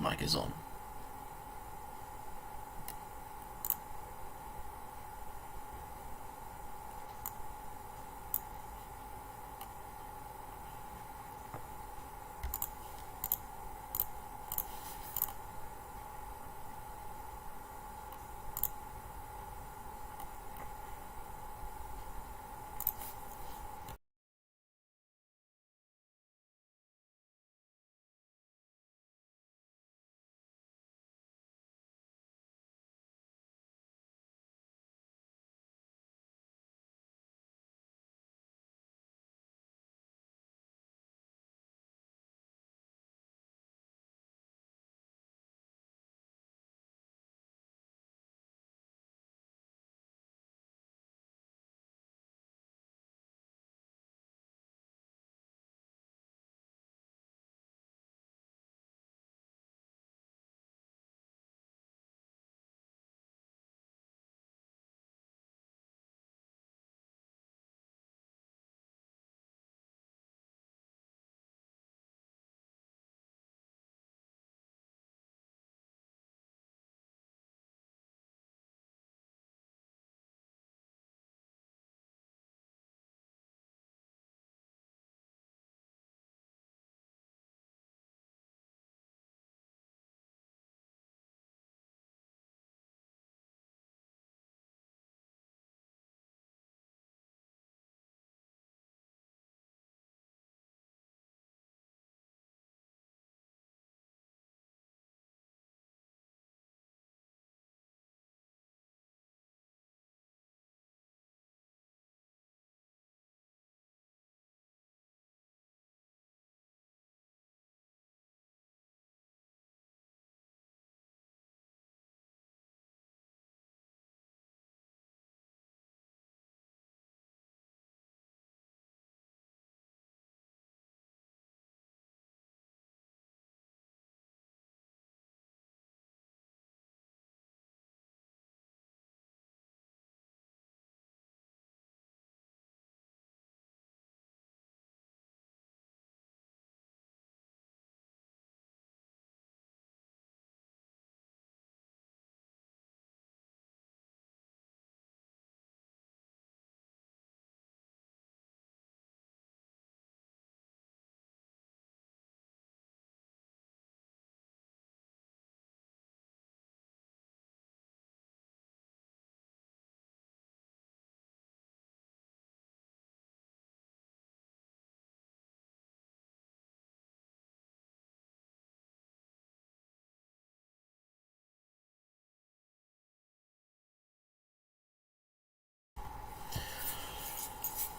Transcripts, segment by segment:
mic is on.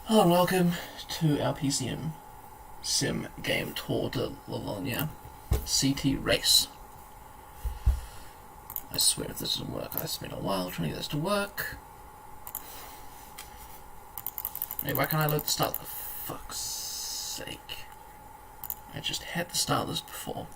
Hello and welcome to our PCM SimGame Tour de Wallonie CT Race. I swear if this doesn't work, I spent a while trying to get this to work. Hey, why can't I load the start? For fuck's sake. I just had the start this before.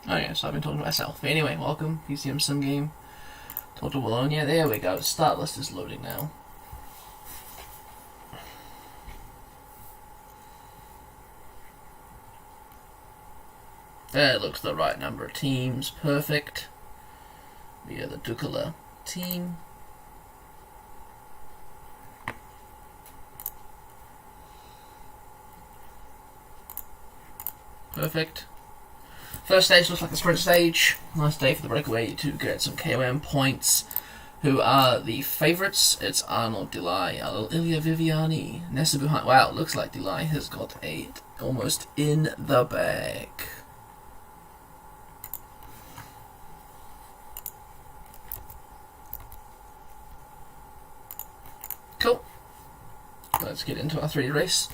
Oh yeah, so I've been talking to myself. Anyway, welcome, PCM SimGame. Talk to Wallonie. Yeah, there we go. Start list is loading now. That looks the right number of teams. Perfect. We are the Dukala team. Perfect. First stage looks like a sprint stage. Nice day for the breakaway to get some KOM points. Who are the favourites? It's Arnold Delay, Ilya Viviani, Nessa behind. Wow, looks like Delay has got it almost in the bag. Cool. Let's get into our 3D race.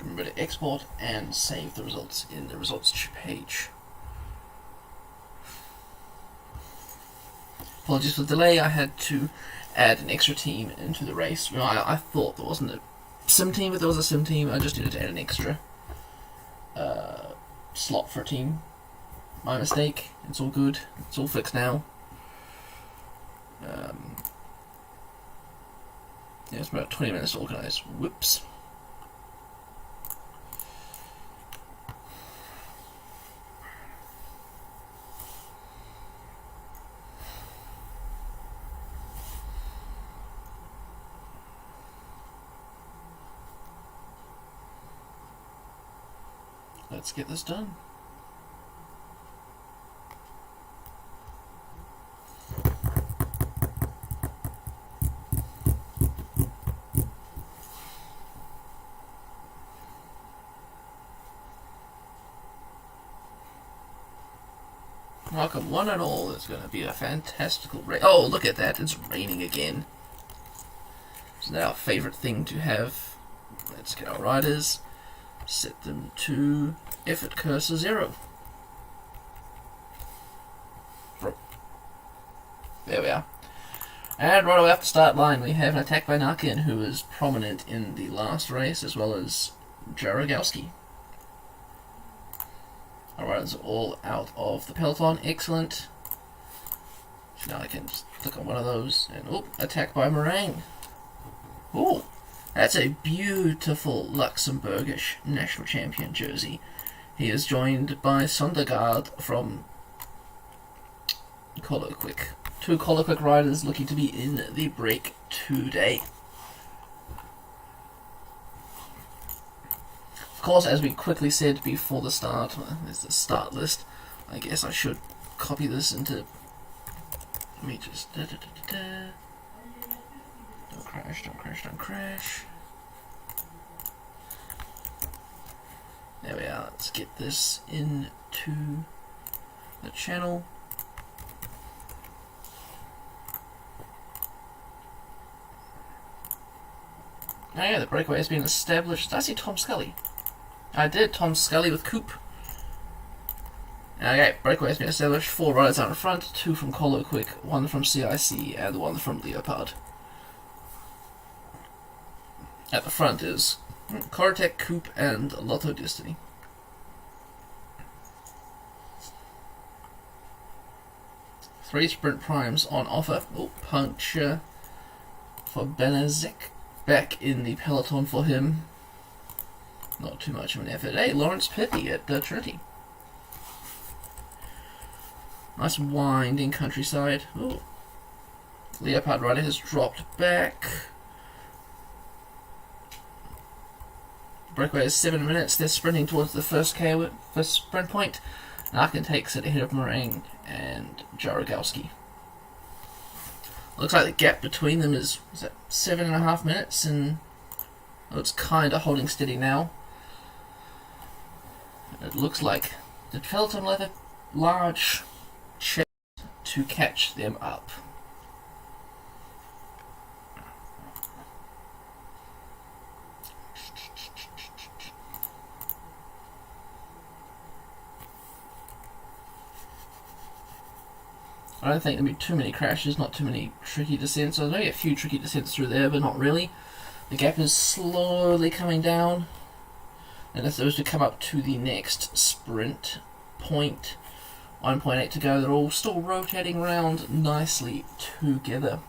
Remember to export and save the results in the results page. Apologies for the delay, I had to add an extra team into the race. You know, I thought there wasn't a sim team, but there was a sim team. I just needed to add an extra slot for a team. My mistake. It's all good. It's all fixed now. Yeah, it's about 20 minutes to organise. Whoops. Let's get this done. Welcome one and all. It's going to be a fantastical race. Oh, look at that. It's raining again. Isn't that our favourite thing to have? Let's get our riders. Set them to effort cursor 0. There we are. And right away off the start line, we have an attack by Narkin, who is prominent in the last race, as well as Jarogowski. Our riders are all out of the peloton. Excellent. So now I can just click on one of those, and attack by Meringue. Ooh. That's a beautiful Luxembourgish national champion jersey. He is joined by Sondergaard from Coloquick. 2 Coloquick riders looking to be in the break today. Of course, as we quickly said before the start, there's the start list. I guess I should copy this into... Let me just... Don't crash, don't crash, don't crash. There we are. Let's get this into the channel. Oh yeah, the breakaway has been established. Did I see Tom Scully? I did. Tom Scully with Coop. Okay, breakaway has been established. 4 riders out in front, 2 from Coloquick, 1 from CIC, and 1 from Leopard. At the front is Cortec, Coop, and Lotto Destiny. Three sprint primes on offer. Puncture for Benezek. Back in the peloton for him. Not too much of an effort. Hey, Lawrence Pippy at Trinity. Nice winding countryside. Ooh. Leopard rider has dropped back. Breakaway is 7 minutes. They're sprinting towards the first sprint point. Narkin takes it ahead of Meringue and Jarogowski. Looks like the gap between them is that 7.5 minutes, and it's kind of holding steady now. It looks like the peloton will have a large chance to catch them up. I don't think there'll be too many crashes, not too many tricky descents. There's maybe a few tricky descents through there, but not really. The gap is slowly coming down. And if those to come up to the next sprint point, 1.8 to go, they're all still rotating around nicely together,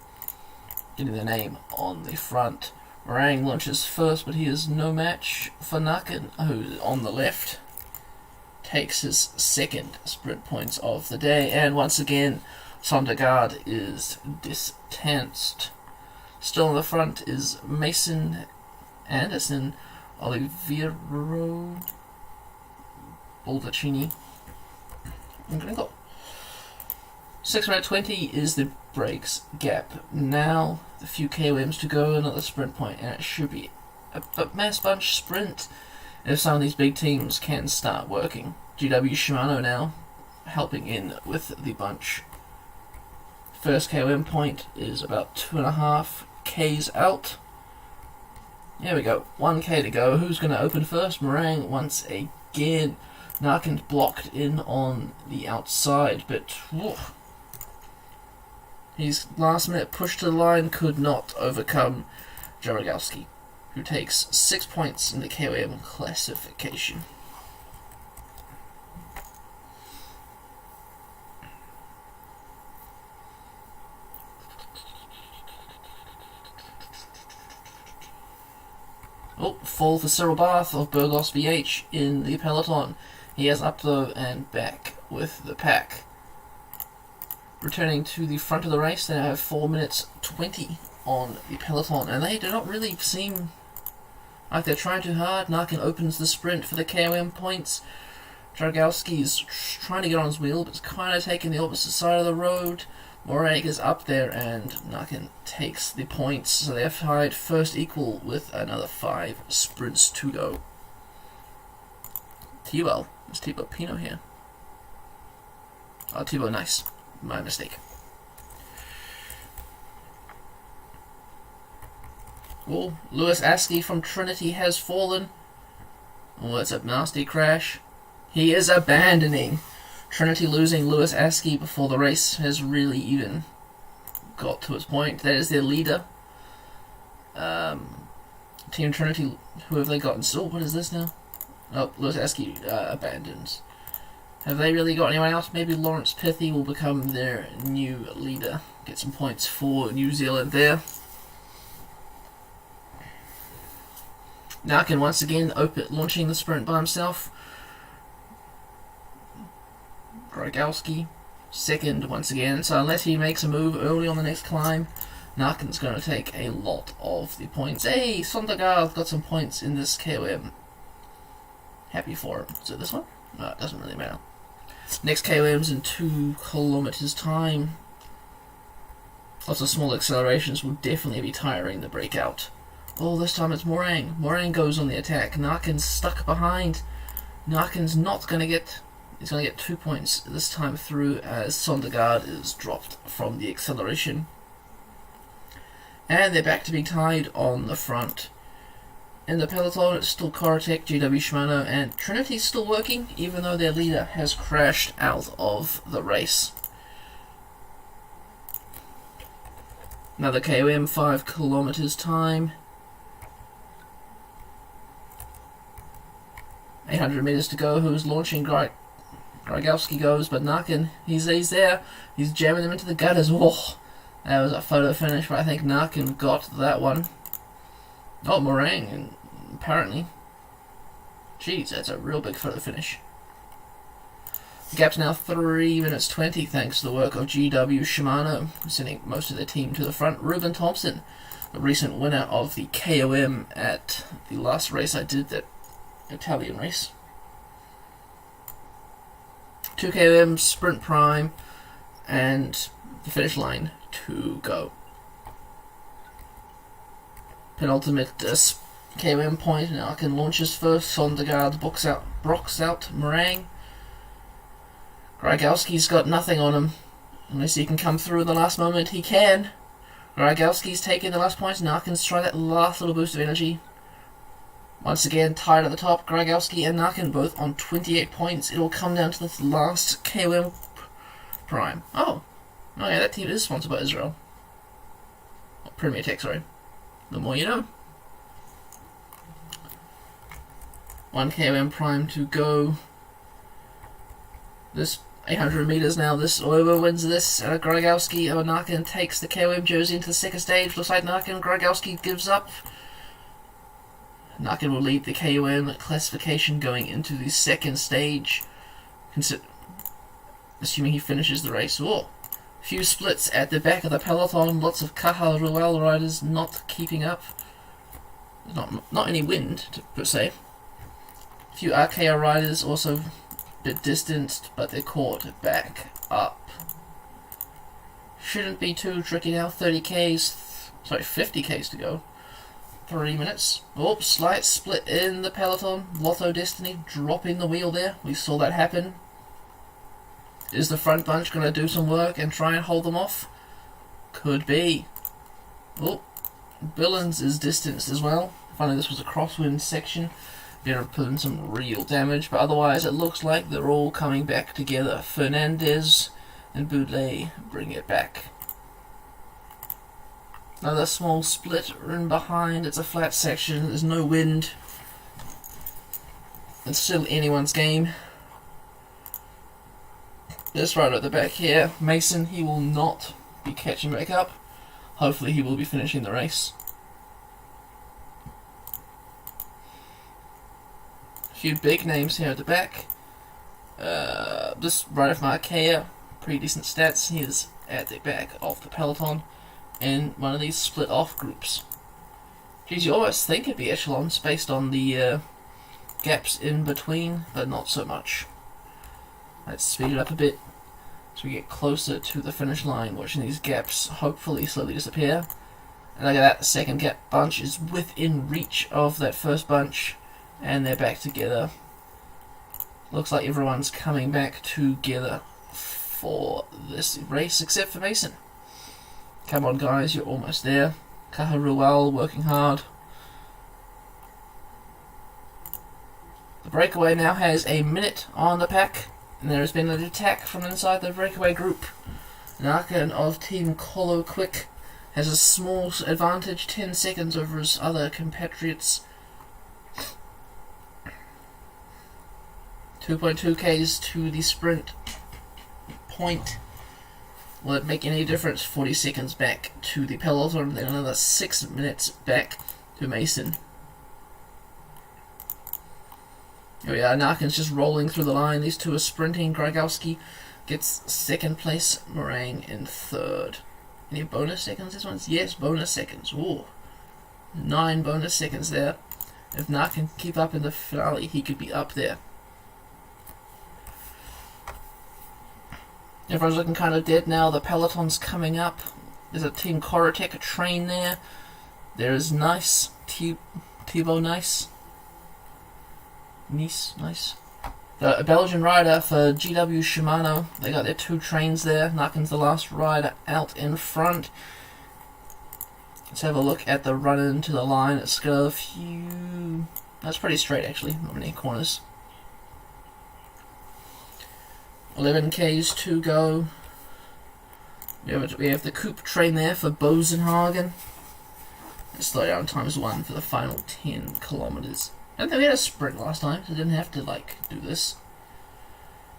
getting their name on the front. Meringue launches first, but he is no match for Naken, who on the left takes his second sprint points of the day, and once again Sondergaard is distanced. Still in the front is Mason Anderson, Oliviero Baldacchini. I'm gonna go 6 minute 20 is the brakes gap. Now the few KOMs to go, another sprint point, and it should be a mass bunch sprint if some of these big teams can start working. GW Shimano now helping in with the bunch. First KOM point is about 2.5 Ks out. There we go, 1K to go. Who's going to open first? Meringue once again. Narkin's blocked in on the outside, but his last minute push to the line could not overcome Jarogowski, who takes 6 points in the KOM classification. Oh, fall for Cyril Barth of Burgos BH in the peloton. He has up though and back with the pack. Returning to the front of the race, they have 4 minutes 20 on the peloton, and they do not really seem like they're trying too hard. Narkin opens the sprint for the KOM points. Jarogowski's trying to get on his wheel, but it's kind of taking the opposite side of the road. Morag is up there, and Narkin takes the points, so they have tied first equal with another 5 sprints to go. Thibaut. It's Thibaut Pinot here. Oh, Thibaut, nice. My mistake. Oh, Lewis Askey from Trinity has fallen. Oh, that's a nasty crash. He is abandoning. Trinity losing Lewis Askey before the race has really even got to its point. That is their leader. Team Trinity, who have they gotten? So, what is this now? Oh, Lewis Askey abandons. Have they really got anyone else? Maybe Lawrence Pithy will become their new leader. Get some points for New Zealand there. Narkin once again launching the sprint by himself. Grogowski second once again. So unless he makes a move early on the next climb, Narkin's going to take a lot of the points. Hey, Sondergaard got some points in this KOM. Happy for him. Is it this one? No, it doesn't really matter. Next KOM's in 2 kilometers time. Lots of small accelerations will definitely be tiring the breakout. Oh, this time it's Morang. Morang goes on the attack. Narkin's stuck behind. Narkin's not going to get... He's going to get 2 points this time through as Sondergaard is dropped from the acceleration. And they're back to being tied on the front. In the peloton, it's still Koratek, GW Shimano, and Trinity's still working, even though their leader has crashed out of the race. Another KOM, 5 kilometers time. 800 meters to go. Who's launching? Grogowski goes, but Narkin, he's there. He's jamming them into the gutters. Oh, that was a photo finish, but I think Narkin got that one. Oh, Morang, apparently. Jeez, that's a real big photo finish. The gap's now 3 minutes 20, thanks to the work of GW Shimano, sending most of their team to the front. Ruben Thompson, the recent winner of the KOM at the last race I did, that Italian race. 2 KOM, sprint prime, and the finish line to go. Penultimate KOM point. Now I can launch his first. Sondergaard blocks out Meringue. Grygowski's got nothing on him. Unless he can come through in the last moment, he can. Grygowski's taking the last point. Narkin's trying that last little boost of energy. Once again, tied at the top. Grygowski and Narkin both on 28 points. It will come down to the last KOM Prime. Oh yeah, that team is sponsored by Israel. Premier Tech, sorry. The more you know. 1 KOM Prime to go. This 800 meters now. This Oiwa wins this. Grygowski. Narkin takes the KOM jersey into the second stage. Looks like Narkin. Grygowski gives up. Narkin will lead the KOM classification going into the second stage. Assuming he finishes the race. Oh, few splits at the back of the peloton. Lots of Caja Rural riders not keeping up. Not any wind per se. A few RKR riders also a bit distanced, but they're caught back up. Shouldn't be too tricky now. 50Ks to go. 3 minutes. Oh, slight split in the peloton. Lotto Destiny dropping the wheel there. We saw that happen. Is the front bunch going to do some work and try and hold them off? Could be. Oh, Billings is distanced as well. Finally, this was a crosswind section. They're putting some real damage, but otherwise it looks like they're all coming back together. Fernandez and Boulet bring it back. Another small split in behind. It's a flat section. There's no wind. It's still anyone's game. This rider at the back here, Mason, he will not be catching back up. Hopefully he will be finishing the race. A few big names here at the back. This rider from Arkea, pretty decent stats. He is at the back of the peloton in one of these split off groups. Geez, you almost think it'd be echelons based on the gaps in between, but not so much. Let's speed it up a bit so we get closer to the finish line, watching these gaps hopefully slowly disappear. And look at that, the second gap bunch is within reach of that first bunch, and they're back together. Looks like everyone's coming back together for this race, except for Mason. Come on guys, you're almost there. Caja Rural working hard. The breakaway now has a minute on the pack. And there has been an attack from inside the breakaway group. Narkin of Team Colo Quick has a small advantage, 10 seconds over his other compatriots. 2.2 Ks to the sprint point. Will it make any difference? 40 seconds back to the peloton, then another 6 minutes back to Mason. Here we are, Narkin's just rolling through the line. These two are sprinting. Grygowski gets second place, Meringue in third. Any bonus seconds this one? Yes, bonus seconds. Ooh, 9 bonus seconds there. If Narkin can keep up in the finale, he could be up there. Everyone's looking kind of dead now. The peloton's coming up. There's a Team Corotech train there. There is Nice, Thibaut Nice. Nice. A Belgian rider for GW Shimano. They got their 2 trains there. Narkin's the last rider out in front. Let's have a look at the run into the line. It's got a few... That's pretty straight actually, not many corners. 11 Ks to go. We have the coupe train there for Bosenhagen. Let's slow down ×1 for the final 10 kilometers. I don't think we had a sprint last time, so I didn't have to do this.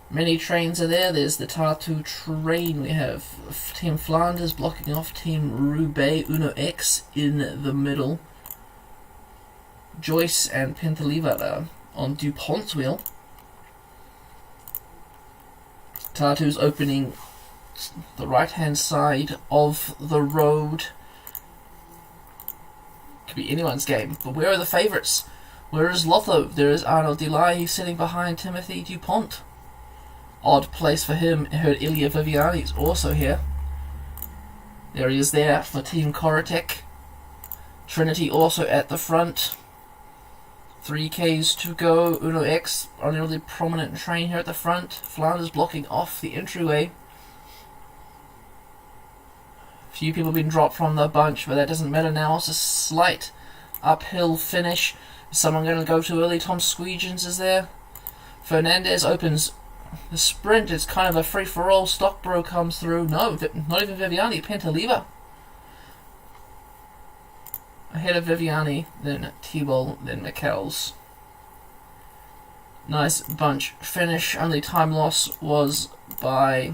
Many trains are there. There's the Tartu train. We have Team Flanders blocking off Team Roubaix Uno X in the middle. Joyce and Pentalivara on DuPont's wheel. Tartu's opening the right-hand side of the road. Could be anyone's game, but where are the favourites? Where is Lotho? There is Arnaud Delay. He's sitting behind Timothy DuPont. Odd place for him. I heard Ilya Viviani is also here. There he is there for Team Koratek. Trinity also at the front. 3Ks to go. Uno X, only really prominent train here at the front. Flanders blocking off the entryway. Few people been dropped from the bunch, but that doesn't matter now. It's a slight uphill finish. Is someone going to go too early? Tom Squeegins is there. Fernandez opens the sprint. It's kind of a free-for-all. Stockbro comes through. No, not even Viviani. Pentaliva ahead of Viviani, then T-Ball, then McKells. Nice bunch finish. Only time loss was by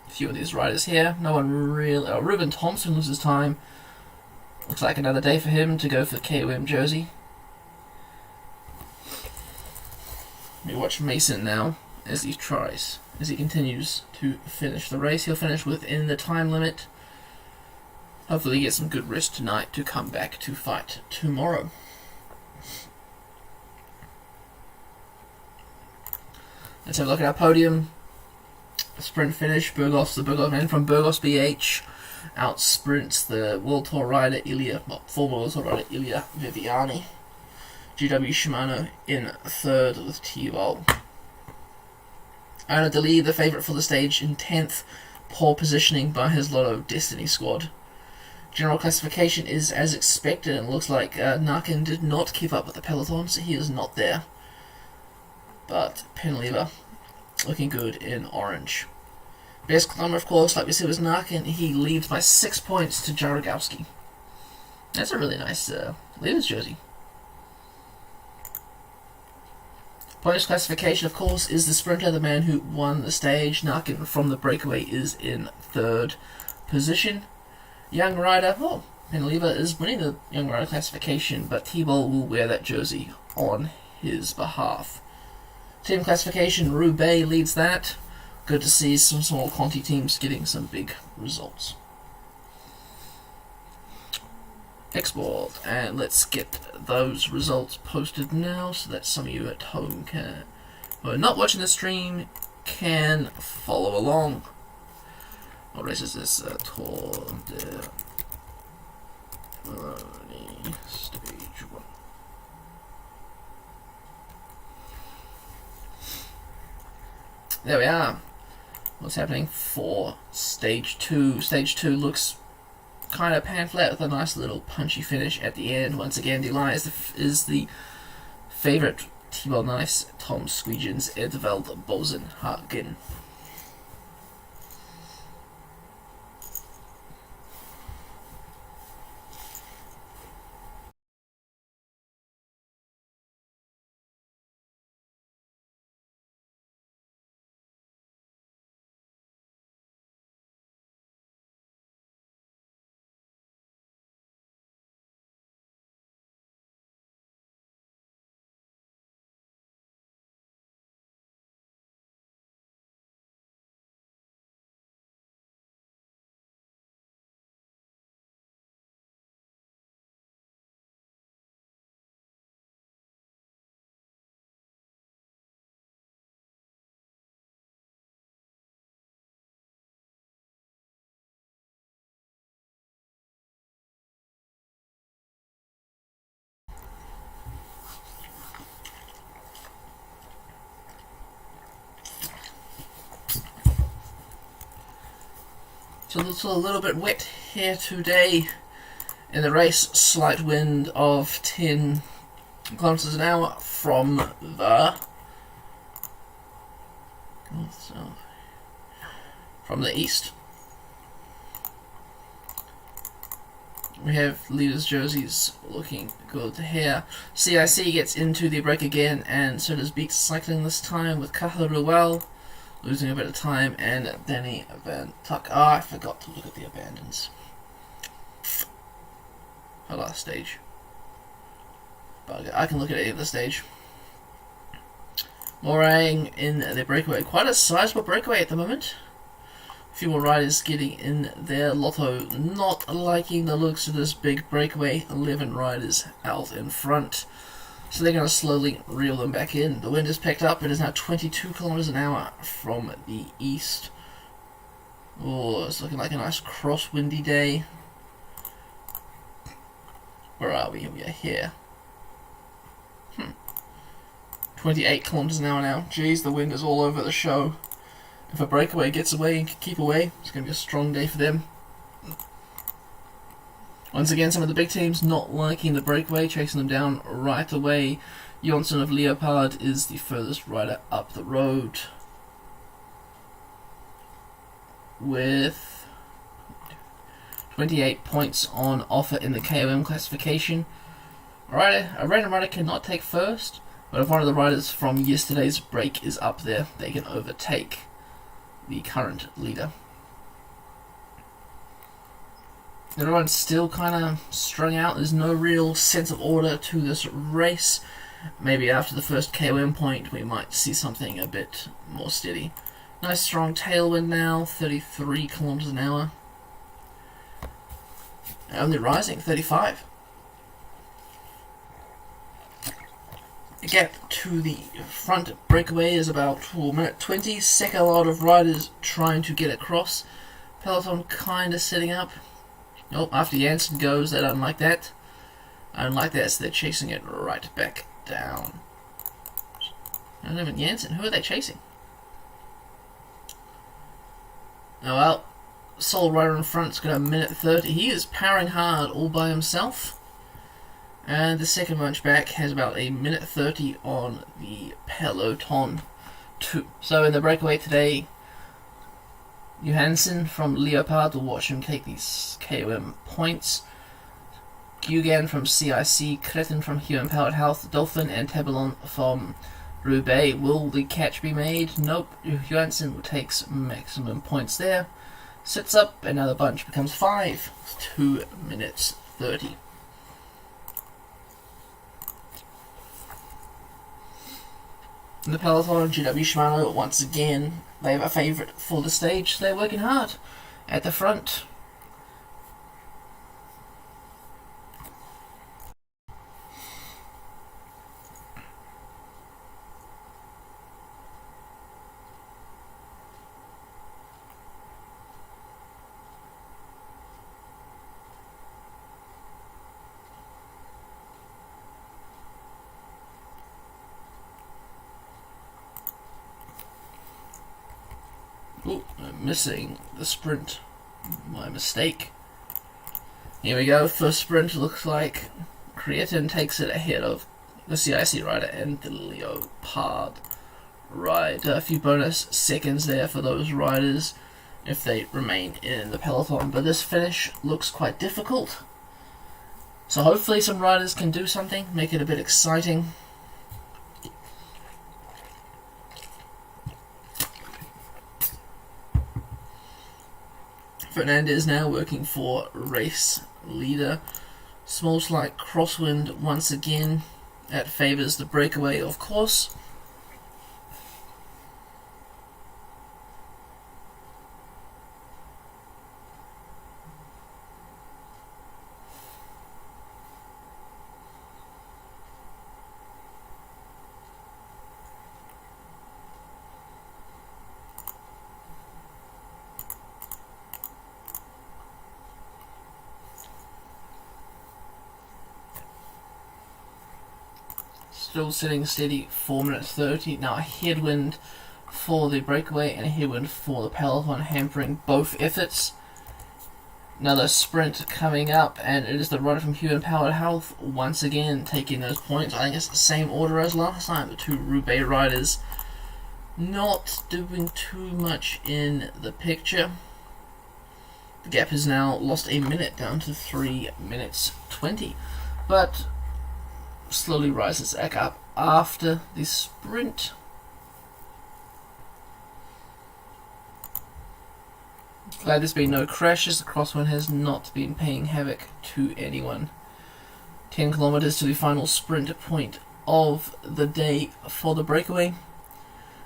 a few of these riders here. No one really... Ruben Thompson loses time. Looks like another day for him to go for the KOM jersey. We watch Mason now as he continues to finish the race. He'll finish within the time limit. Hopefully get some good rest tonight to come back to fight tomorrow. Let's have a look at our podium. Sprint finish. Burgos, the Burgos man from Burgos BH, out sprints the World Tour rider former World Tour rider Ilya Viviani. GW Shimano in third with T-Vol. Ana Dali, the favourite for the stage, in 10th. Poor positioning by his Lotto Destiny squad. General classification is as expected, and it looks like Narkin did not keep up with the peloton, so he is not there. But Penlever looking good in orange. Best climber, of course, like we said, was Narkin. He leads by 6 points to Jarogowski. That's a really nice leaders jersey. Points classification, of course, is the sprinter, the man who won the stage. Narkin from the breakaway is in third position. Young rider, Penlever is winning the young rider classification, but T-Ball will wear that jersey on his behalf. Team classification, Roubaix leads that. Good to see some small Conti teams getting some big results. Export, and let's get those results posted now so that some of you at home who are not watching the stream can follow along. What race is this? Tour de Wallonie, stage 1. There we are. What's happening for stage 2? Stage 2 looks kind of pan flat with a nice little punchy finish at the end. Once again, Delay is the favourite. T-Ball Nice, Tom Squeegins, Edvald Bosenhagen. So it's a little bit wet here today in the race. Slight wind of 10 kilometers an hour from the east. We have leaders' jerseys looking good here. CIC gets into the break again, and so does Beats Cycling this time with Cahill Ruel losing a bit of time, and Danny Van Tuck. I forgot to look at the abandons. Her last stage. But I can look at any other stage. Morang in the breakaway. Quite a sizable breakaway at the moment. A few more riders getting in there. Lotto not liking the looks of this big breakaway. 11 riders out in front. So they're going to slowly reel them back in. The wind has picked up. It is now 22 kilometers an hour from the east. Oh, it's looking like a nice crosswindy day. Where are we? We are here. 28 kilometers an hour now. Jeez, the wind is all over the show. If a breakaway gets away and can keep away, it's going to be a strong day for them. Once again, some of the big teams not liking the breakaway, chasing them down right away. Jonsson of Leopard is the furthest rider up the road, with 28 points on offer in the KOM classification. A random rider cannot take first, but if one of the riders from yesterday's break is up there, they can overtake the current leader. Everyone's still kind of strung out. There's no real sense of order to this race. Maybe after the first KOM point we might see something a bit more steady. Nice strong tailwind now, 33 kilometers an hour. Only rising, 35. The gap to the front breakaway is about 1 minute 20. Second lot of riders trying to get across. Peloton kind of setting up. Oh, after Janssen goes, they don't like that. I don't like that, so they're chasing it right back down. I don't even Janssen. Who are they chasing? Oh well, sole rider in front's got a minute 30. He is powering hard all by himself. And the second bunch back has about a minute 30 on the Peloton 2. So in the breakaway today, Johansson from Leopard will watch him take these KOM points. Gugan from CIC, Cretin from Human Powered Health, Dolphin and Tabelon from Roubaix. Will the catch be made? Nope. Johansson takes maximum points there. Sits up, another bunch becomes 5. 2 minutes 30. In the Peloton, GW Shimano, once again, they have a favourite for the stage. They're working hard at the front. Ooh, I'm missing the sprint. My mistake. Here we go. First sprint looks like Cretin takes it ahead of the CIC rider and the Leopard rider. A few bonus seconds there for those riders if they remain in the peloton. But this finish looks quite difficult. So hopefully some riders can do something, make it a bit exciting. Fernandez now working for race leader. Small slight crosswind once again. That favours the breakaway, of course. Still sitting steady, 4 minutes 30. Now a headwind for the breakaway and a headwind for the peloton, hampering both efforts. Another sprint coming up, and it is the rider from Human Powered Health once again taking those points. I think it's the same order as last time. The two Roubaix riders not doing too much in the picture. The gap has now lost a minute down to 3 minutes 20. But slowly rises back up after the sprint. Glad there's been no crashes. The crosswind has not been paying havoc to anyone. 10 kilometers to the final sprint point of the day for the breakaway.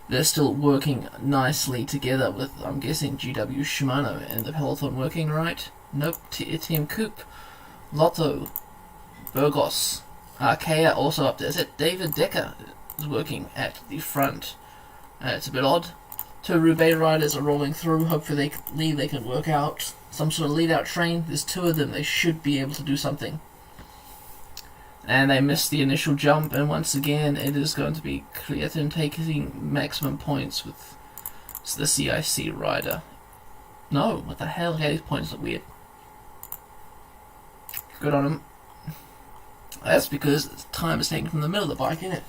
They're still working nicely together with, I'm guessing, GW Shimano and the peloton working right. Nope, Team Coupe, Lotto, Burgos, Arkea also up there. Is it David Decker is working at the front? It's a bit odd. Two Roubaix riders are rolling through. Hopefully they can work out some sort of lead-out train. There's two of them. They should be able to do something. And they missed the initial jump, and once again it is going to be Creatin taking maximum points with the CIC rider. No, what the hell? Okay, these points look weird. Good on him. That's because time is taken from the middle of the bike, isn't it?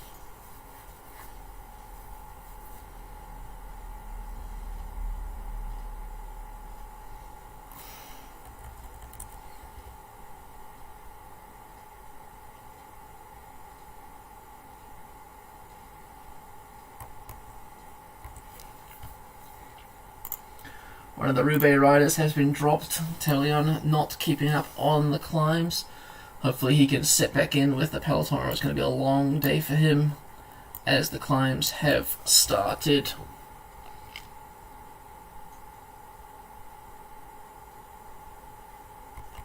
One of the Roubaix riders has been dropped. Telion not keeping up on the climbs. Hopefully he can sit back in with the peloton, or it's going to be a long day for him as the climbs have started.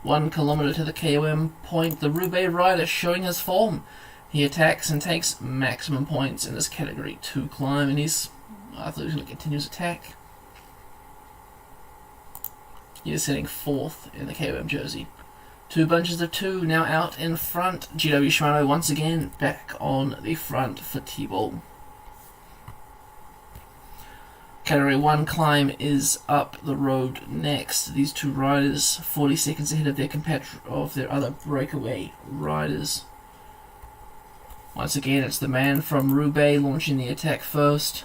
One kilometer to the KOM point. The Roubaix rider showing his form. He attacks and takes maximum points in this category 2 climb, and I thought he was going to continue his attack. He is sitting 4th in the KOM jersey. Two bunches of two now out in front. GW Shimano once again back on the front for T-Ball. Category 1 climb is up the road next. These two riders 40 seconds ahead of their other breakaway riders. Once again, it's the man from Roubaix launching the attack first.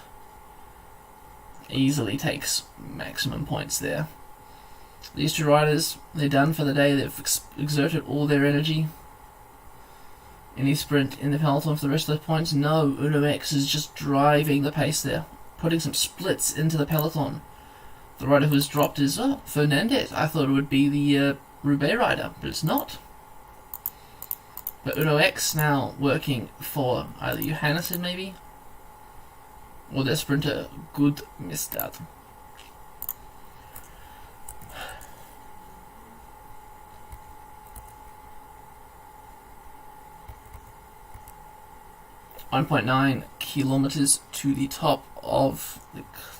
Easily takes maximum points there. These two riders, they're done for the day. They've exerted all their energy. Any sprint in the peloton for the rest of the points? No, Uno X is just driving the pace there, putting some splits into the peloton. The rider who's dropped is Fernandez. I thought it would be the Roubaix rider, but it's not. But Uno X now working for either Johannesson maybe, or their sprinter Good Mistad. .9 kilometers to the top of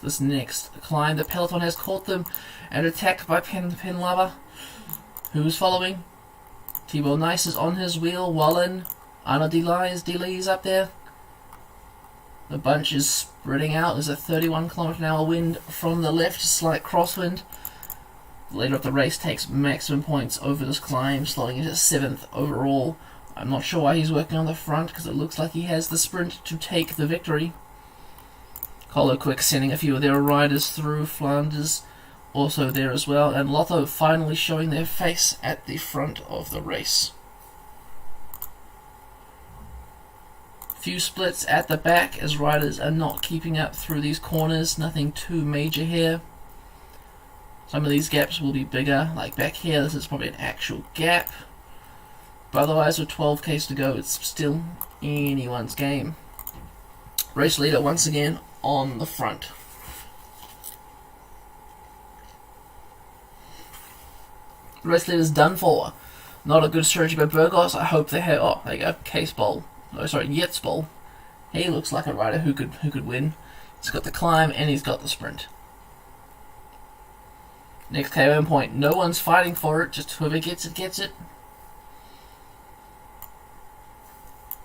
this next climb. The peloton has caught them and attacked by Penlava, who's following. Thibaut Nice is on his wheel. Wallonie, Arnaud Delise up there. The bunch is spreading out. There's a 31 km an hour wind from the left, slight crosswind. The leader of the race takes maximum points over this climb, slotting into 7th overall. I'm not sure why he's working on the front, because it looks like he has the sprint to take the victory. Colo Quick sending a few of their riders through. Flanders also there as well, and Lotto finally showing their face at the front of the race. Few splits at the back as riders are not keeping up through these corners. Nothing too major here. Some of these gaps will be bigger, like back here. This is probably an actual gap. But otherwise, with 12Ks to go, it's still anyone's game. Race leader once again on the front. Race leader's done for. Not a good strategy by Burgos. I hope they have. Oh, there you go. Case Bowl. Oh, sorry, Yates Bowl. He looks like a rider who could win. He's got the climb and he's got the sprint. Next KOM point. No one's fighting for it. Just whoever gets it, gets it.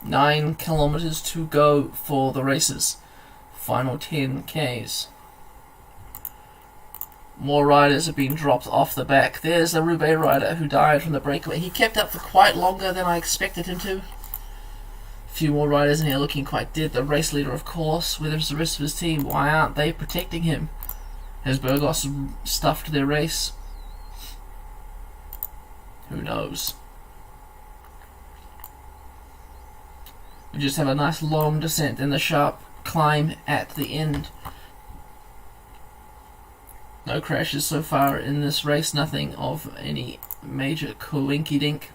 9 kilometers to go for the races. Final 10Ks. More riders have been dropped off the back. There's the Roubaix rider who died from the breakaway. He kept up for quite longer than I expected him to. A few more riders in here looking quite dead. The race leader, of course. Where's the rest of his team? Why aren't they protecting him? Has Burgos stuffed their race? Who knows? We just have a nice long descent and the sharp climb at the end. No crashes so far in this race, nothing of any major coinky-dink.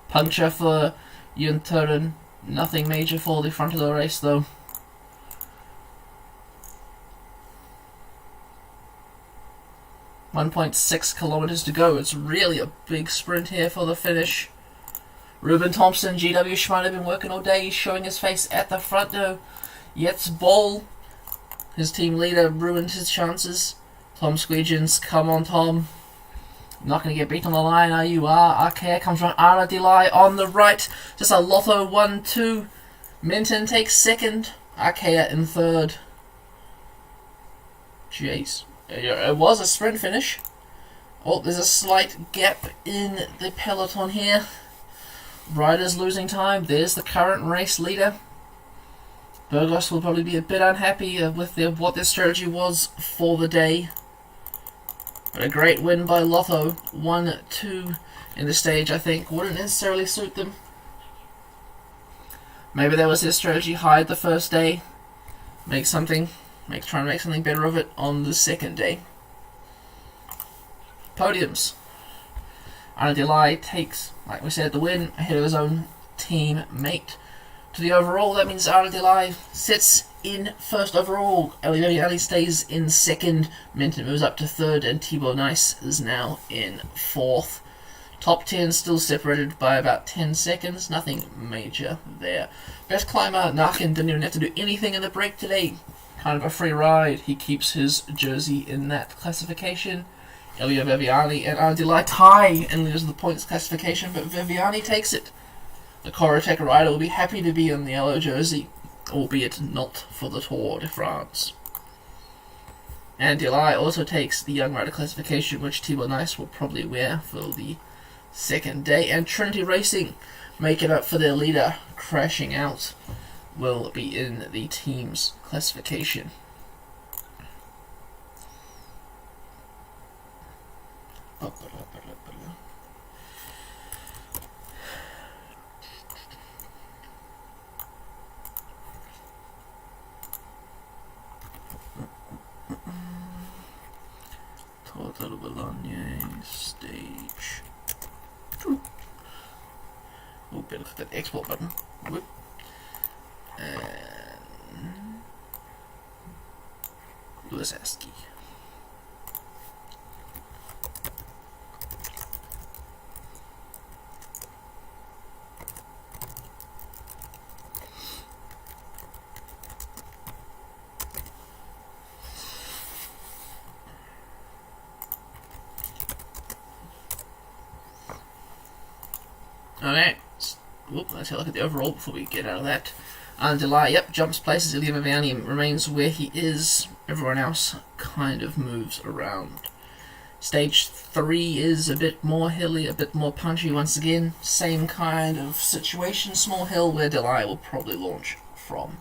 Puncture for Junturen, nothing major for the front of the race though. .6 kilometers to go. It's really a big sprint here for the finish. Ruben Thompson, GW Shimano, been working all day. He's showing his face at the front now. Yates Ball his team leader ruined his chances. Tom Squeegins, come on Tom. Not going to get beat on the line, are you? Arkea comes from Ara Delay on the right. Just a Lotto 1-2. Minton takes second. Arkea in third. Jeez. It was a sprint finish. Oh, there's a slight gap in the peloton here. Riders losing time. There's the current race leader. Burgos will probably be a bit unhappy with what their strategy was for the day. But a great win by Lotto. 1-2 in the stage, I think, wouldn't necessarily suit them. Maybe that was their strategy, hide the first day, try and make something better of it on the second day. Podiums. Arnaud Delay takes, like we said, the win ahead of his own teammate. To the overall, that means Arnaud Delay sits in first overall. Ali stays in second. Minton moves up to third, and Thibaut Nice is now in fourth. Top 10 still separated by about 10 seconds. Nothing major there. Best climber, Narkin didn't even have to do anything in the break today. Kind of a free ride. He keeps his jersey in that classification. Elio Viviani and Arnaud Delay tie and lose the points classification, but Viviani takes it. The Corotec rider will be happy to be in the yellow jersey, albeit not for the Tour de France. And Delay also takes the young rider classification, which Thibaut Nice will probably wear for the second day. And Trinity Racing make it up for their leader crashing out, will be in the team's classification. Total Wallonie stage. Oh, better click that export button. Whoop. And Luzaski. Okay, let's have a look at the overall before we get out of that. And Delay, yep, jumps places. Ilya Viviani remains where he is. Everyone else kind of moves around. Stage 3 is a bit more hilly, a bit more punchy once again. Same kind of situation, small hill where Delay will probably launch from.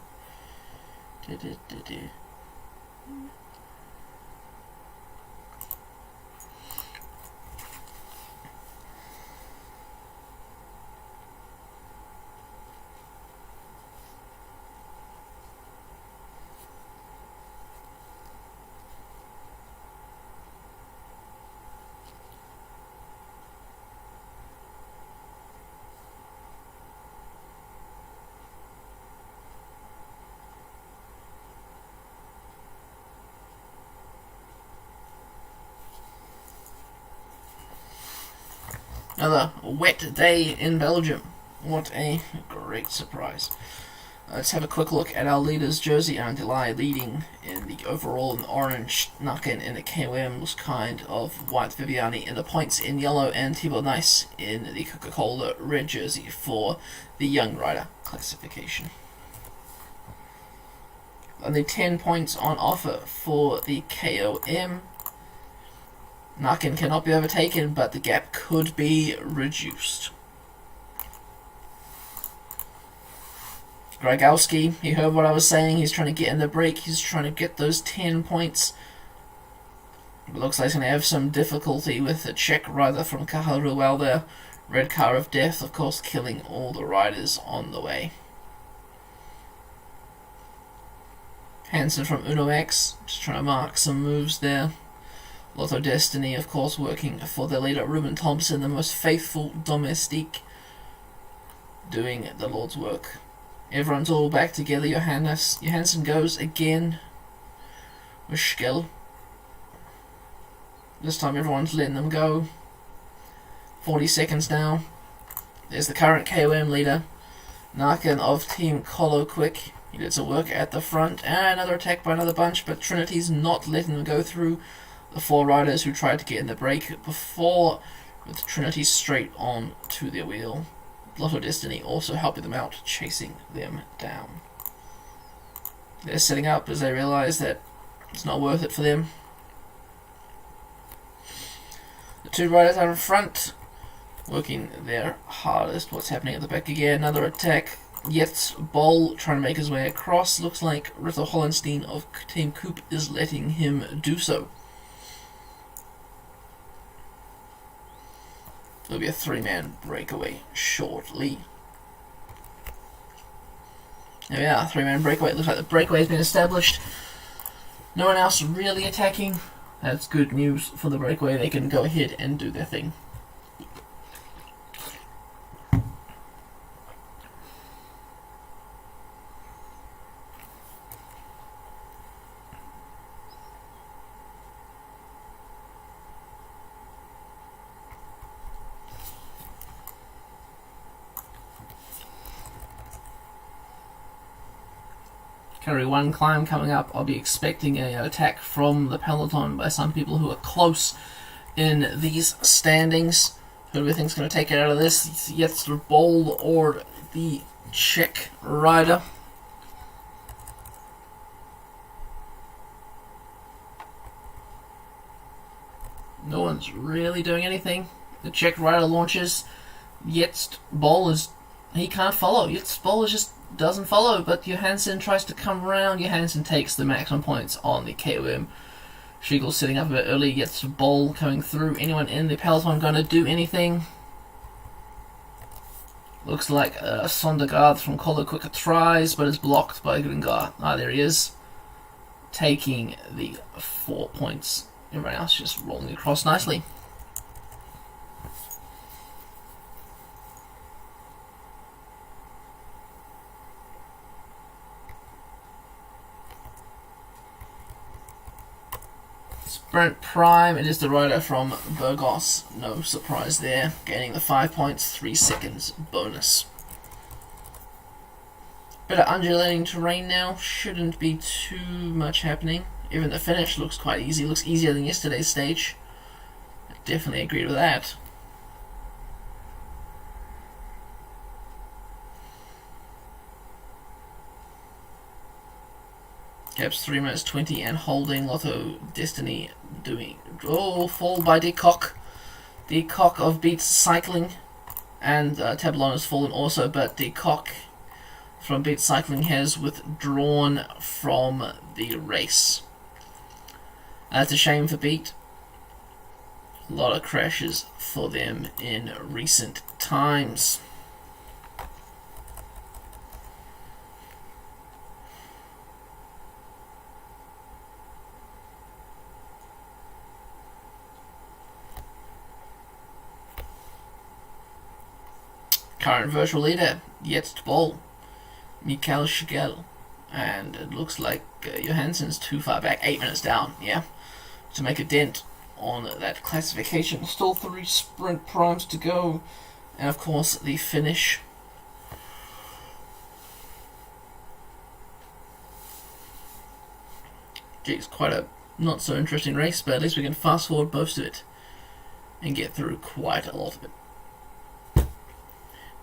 Another wet day in Belgium. What a great surprise. Let's have a quick look at our leader's jersey. Arnaud Delay leading in the overall in orange, Narkin in the KOM was kind of white, Viviani in the points in yellow, and Thibaut Nice in the Coca-Cola red jersey for the young rider classification. Only 10 points on offer for the KOM. Narkin cannot be overtaken, but the gap could be reduced. Gragowski, he heard what I was saying. He's trying to get in the break. He's trying to get those 10 points. It looks like he's going to have some difficulty with a Czech rider from Caja Rural there. Red car of death, of course, killing all the riders on the way. Hansen from Uno X, just trying to mark some moves there. Lotto Destiny, of course, working for their leader, Ruben Thompson, the most faithful domestique, doing the Lord's work. Everyone's all back together. Johansson goes again with Schell. This time everyone's letting them go. 40 seconds now. There's the current KOM leader, Narkin of Team Colo Quick. He did some work at the front, and another attack by another bunch, but Trinity's not letting them go through the 4 riders who tried to get in the break before, with Trinity straight on to their wheel. Lotto Destiny also helping them out, chasing them down. They're setting up as they realise that it's not worth it for them. The 2 riders out in front, working their hardest. What's happening at the back again? Another attack. Yet Bol trying to make his way across. Looks like Ritter Hollenstein of Team Coop is letting him do so. There'll be a 3-man breakaway shortly. There we are, 3-man breakaway. It looks like the breakaway has been established. No one else really attacking. That's good news for the breakaway. They can go ahead and do their thing. Category 1 climb coming up. I'll be expecting an attack from the peloton by some people who are close in these standings. Who do we think is going to take it out of this? Yet the Bol or the Czech rider? No one's really doing anything. The Czech rider launches. Yet Bol is... he can't follow. Yet Bol is just... doesn't follow, but Johansson tries to come around. Johansson takes the maximum points on the KOM. Schigel sitting up a bit early, gets the Bol coming through. Anyone in the peloton going to do anything? Looks like Sondergaard from Colo Quicker tries, but is blocked by Gringar. Ah, there he is. Taking the 4 points. Everyone else just rolling across nicely. Sprint Prime, it is the rider from Burgos. No surprise there. Gaining the 5 points, 3 seconds bonus. Bit of undulating terrain now. Shouldn't be too much happening. Even the finish looks quite easy. Looks easier than yesterday's stage. I definitely agreed with that. Gaps 3 minutes 20 and holding. Lotto Destiny doing... oh, fall by Decock. Decock of Beats Cycling. And Tablon has fallen also, but Decock from Beats Cycling has withdrawn from the race. That's a shame for Beat. A lot of crashes for them in recent times. Current virtual leader, Jetzt Bol, Mikael Schigel, and it looks like Johansson's too far back, 8 minutes down, yeah, to make a dent on that classification. Still 3 sprint primes to go, and of course the finish. Geez, quite a not so interesting race, but at least we can fast forward most of it and get through quite a lot of it.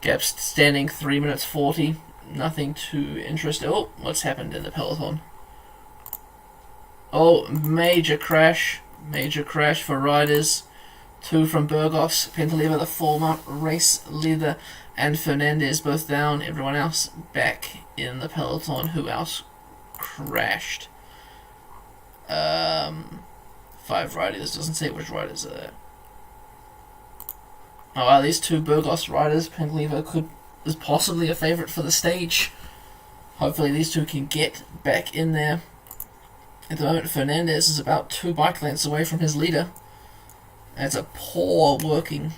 Gaps standing 3 minutes 40. Nothing too interesting. Oh, what's happened in the peloton? Oh, major crash. Major crash for riders. 2 from Burgos. Pentaliva, the former race leader, and Fernandez both down. Everyone else back in the peloton. Who else crashed? 5 riders. Doesn't say which riders are there. Oh, wow, these 2 Burgos riders, Pentaliva is possibly a favourite for the stage. Hopefully these 2 can get back in there. At the moment, Fernandez is about 2 bike lengths away from his leader. It's a poor working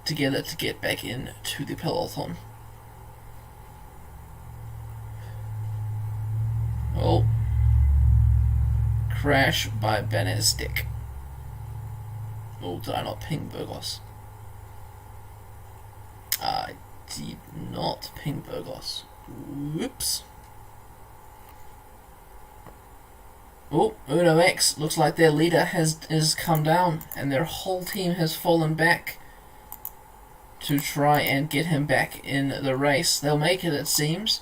together to get back into the peloton. Oh. Crash by Banastek. Oh, did I not ping Burgos? I did not ping Burgos. Whoops. Oh, Uno X looks like their leader has come down, and their whole team has fallen back to try and get him back in the race. They'll make it seems.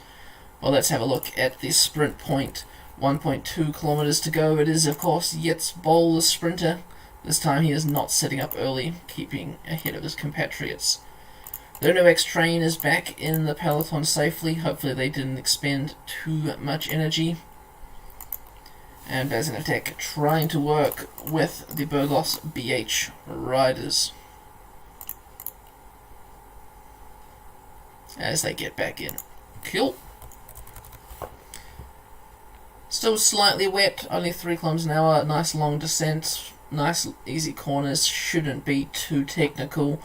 Well, let's have a look at the sprint point. 1.2 kilometers to go. It is, of course, Jets Bol, the sprinter. This time he is not setting up early, keeping ahead of his compatriots. The Uno X train is back in the peloton safely. Hopefully they didn't expend too much energy. And Bazinatech trying to work with the Burgos BH riders as they get back in. Cool. Still slightly wet, only 3 kilometers an hour, nice long descent, nice easy corners, shouldn't be too technical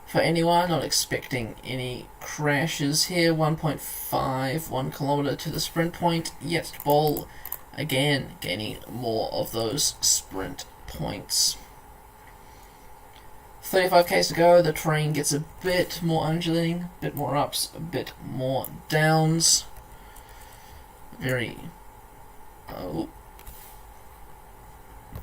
for anyone, not expecting any crashes here. 1.5, 1 kilometer to the sprint point. Jets Bol again gaining more of those sprint points. 35 k's to go, the train gets a bit more undulating, a bit more ups, a bit more downs.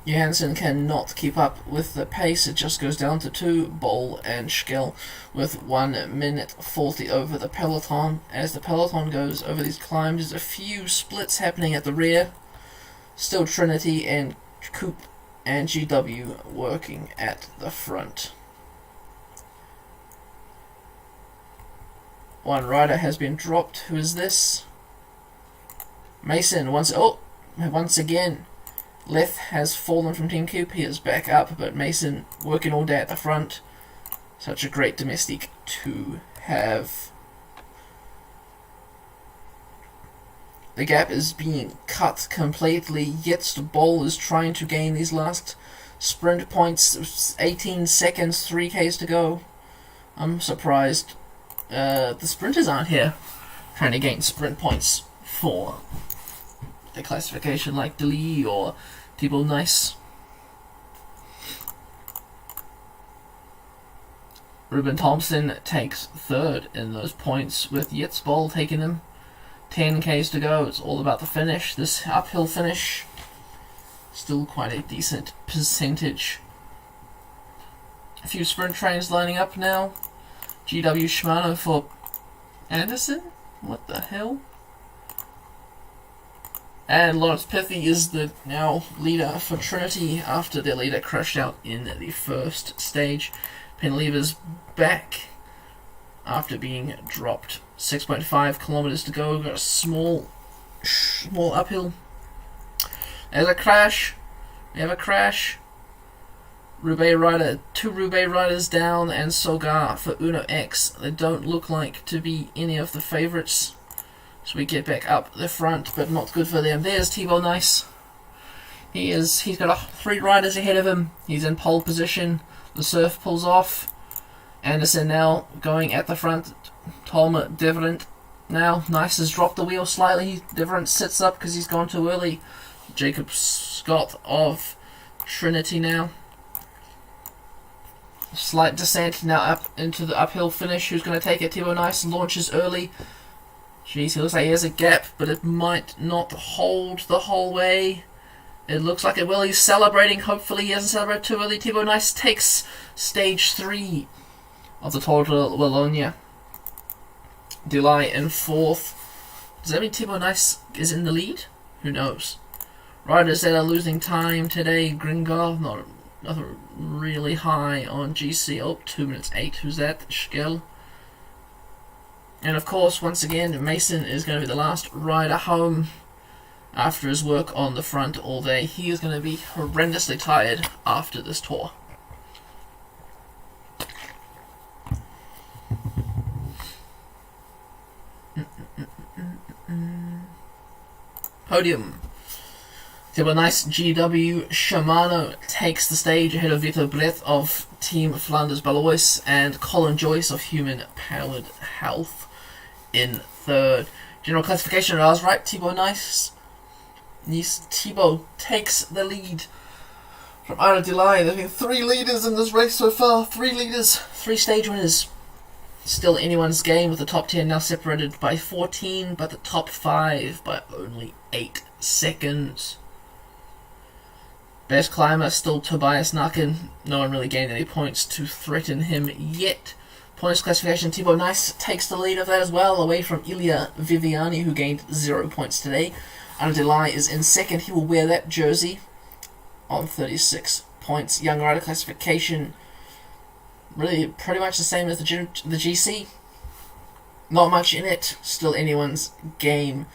Johansson cannot keep up with the pace, it just goes down to 2, Bol and Schell with 1 minute 40 over the peloton. As the peloton goes over these climbs, there's a few splits happening at the rear. Still Trinity and Coop and GW working at the front. One rider has been dropped. Who is this? Mason once again. Leth has fallen from Team Coop. He is back up, but Mason working all day at the front. Such a great domestic to have. The gap is being cut completely. Jets Bol is trying to gain these last sprint points. 18 seconds, 3 k's to go. I'm surprised the sprinters aren't here trying to gain sprint points for the classification like Deli or Thibault Nice. Ruben Thompson takes 3rd in those points, with Jets Bol taking him. 10 k's to go. It's all about the finish. This uphill finish, still quite a decent percentage. A few sprint trains lining up now. GW Shimano for Anderson? What the hell? And Lawrence Pithy is the now leader for Trinity after their leader crashed out in the first stage. Penlever's back after being dropped. 6.5 kilometers to go. Got a small uphill. There's a crash. We have a crash. Roubaix rider, 2 Roubaix riders down, and Sogar for Uno X. They don't look like to be any of the favourites. So we get back up the front, but not good for them. There's Thibault Nice. He's got 3 riders ahead of him. He's in pole position. The surf pulls off. Anderson now going at the front. Tom Deverant now. Nice has dropped the wheel slightly. Deverant sits up because he's gone too early. Jacob Scott of Trinity now. Slight descent now up into the uphill finish. Who's going to take it? Thibault Nice launches early. Jeez, he looks like he has a gap, but it might not hold the whole way. It looks like it will. He's celebrating. Hopefully he hasn't celebrated too early. Thibault Nice takes stage 3 of the Tour de Wallonie. Delay in 4th. Does that mean Thibault Nice is in the lead? Who knows? Riders that are losing time today. Gringor, not really high on GC. Oh, 2 minutes 8. Who's that? Schell. And of course, once again, Mason is going to be the last rider home after his work on the front all day. He is going to be horrendously tired after this tour. Podium. Thibault Nice GW Shimano takes the stage ahead of Vito Brett of Team Flanders Balois and Colin Joyce of Human Powered Health in 3rd. General classification, I was right. Thibault Nice. Thibault takes the lead from Ira Delay. There's been 3 leaders in this race so far. 3 leaders, 3 stage winners. Still anyone's game, with the top 10 now separated by 14, but the top 5 by only 8 seconds. Best climber still Tobias Nakin. No one really gained any points to threaten him yet. Points classification, Thibaut Nice takes the lead of that as well, away from Ilya Viviani, who gained 0 points today. Anna Delay is in second. He will wear that jersey on 36 points. Young rider classification, really pretty much the same as the GC. Not much in it. Still anyone's game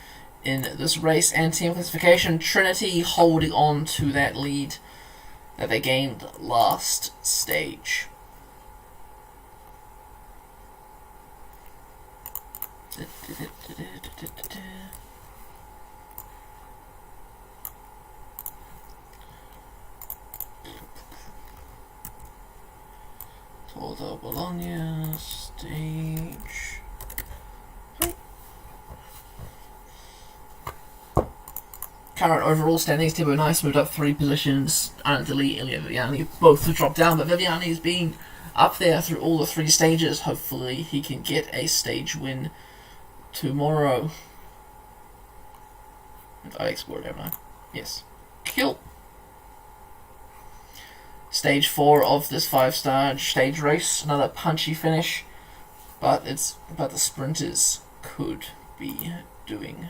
in this race. And team classification, Trinity holding on to that lead that they gained last stage. For the Wallonie stage. Current overall standings, Thibaut Nice moved up 3 positions. Anna Delay, Ilya Viviani both have dropped down, but Viviani has been up there through all the 3 stages. Hopefully he can get a stage win tomorrow. If I explored, haven't I? Yes. Kill. Stage 4 of this 5-star stage race. Another punchy finish, but the sprinters could be doing.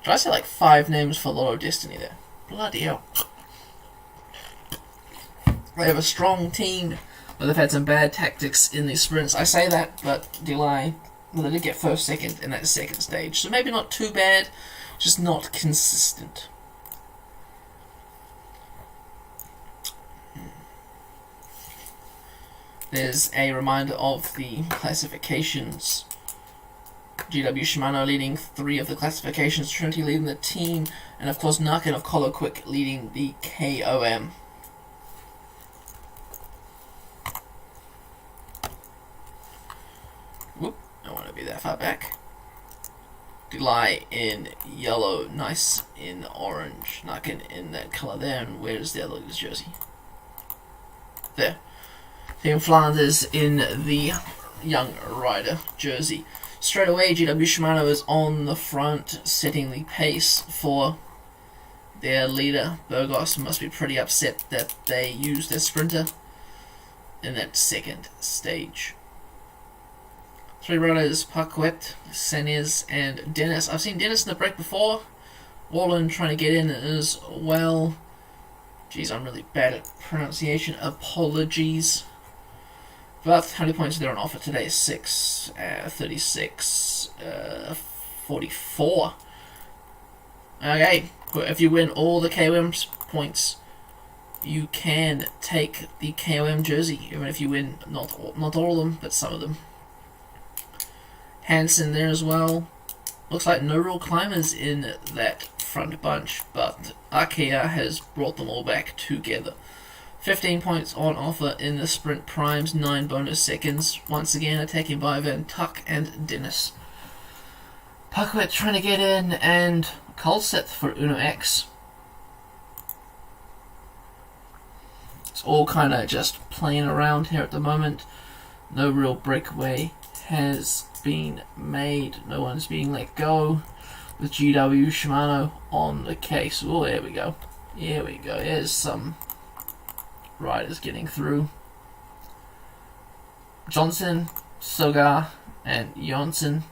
Did I say like 5 names for Lotto Destiny there? Bloody hell. They have a strong team, but they've had some bad tactics in these sprints. I say that, but Delay, they did get first, second in that second stage. So maybe not too bad, just not consistent. There's a reminder of the classifications. GW Shimano leading 3 of the classifications, Trinity leading the team, and of course Narkin of Colo Quick leading the KOM. Whoop, I don't want to be that far back. Delay in yellow, Nice in orange, Narkin in that colour there, and where's the other loser's jersey? There. Team Flanders in the young rider jersey. Straight away, GW Shimano is on the front, setting the pace for their leader. Burgos must be pretty upset that they used their sprinter in that second stage. 3 riders, Paquet, Senez, and Dennis. I've seen Dennis in the break before. Wallonie trying to get in as well. Geez, I'm really bad at pronunciation. Apologies. But how many points are there on offer today? 6, 36, 44. Okay, if you win all the KOM points, you can take the KOM jersey, even if you win not all of them, but some of them. Hansen there as well. Looks like no real climbers in that front bunch, but Arkea has brought them all back together. 15 points on offer in the sprint primes, 9 bonus seconds. Once again, attacking by Van Tuck and Dennis. Paquet trying to get in, and Colseth for Uno X. It's all kind of just playing around here at the moment. No real breakaway has been made. No one's being let go. With GW Shimano on the case. Oh, there we go. Here we go. There's some riders getting through. Johnson, Sogar, and Jonsson,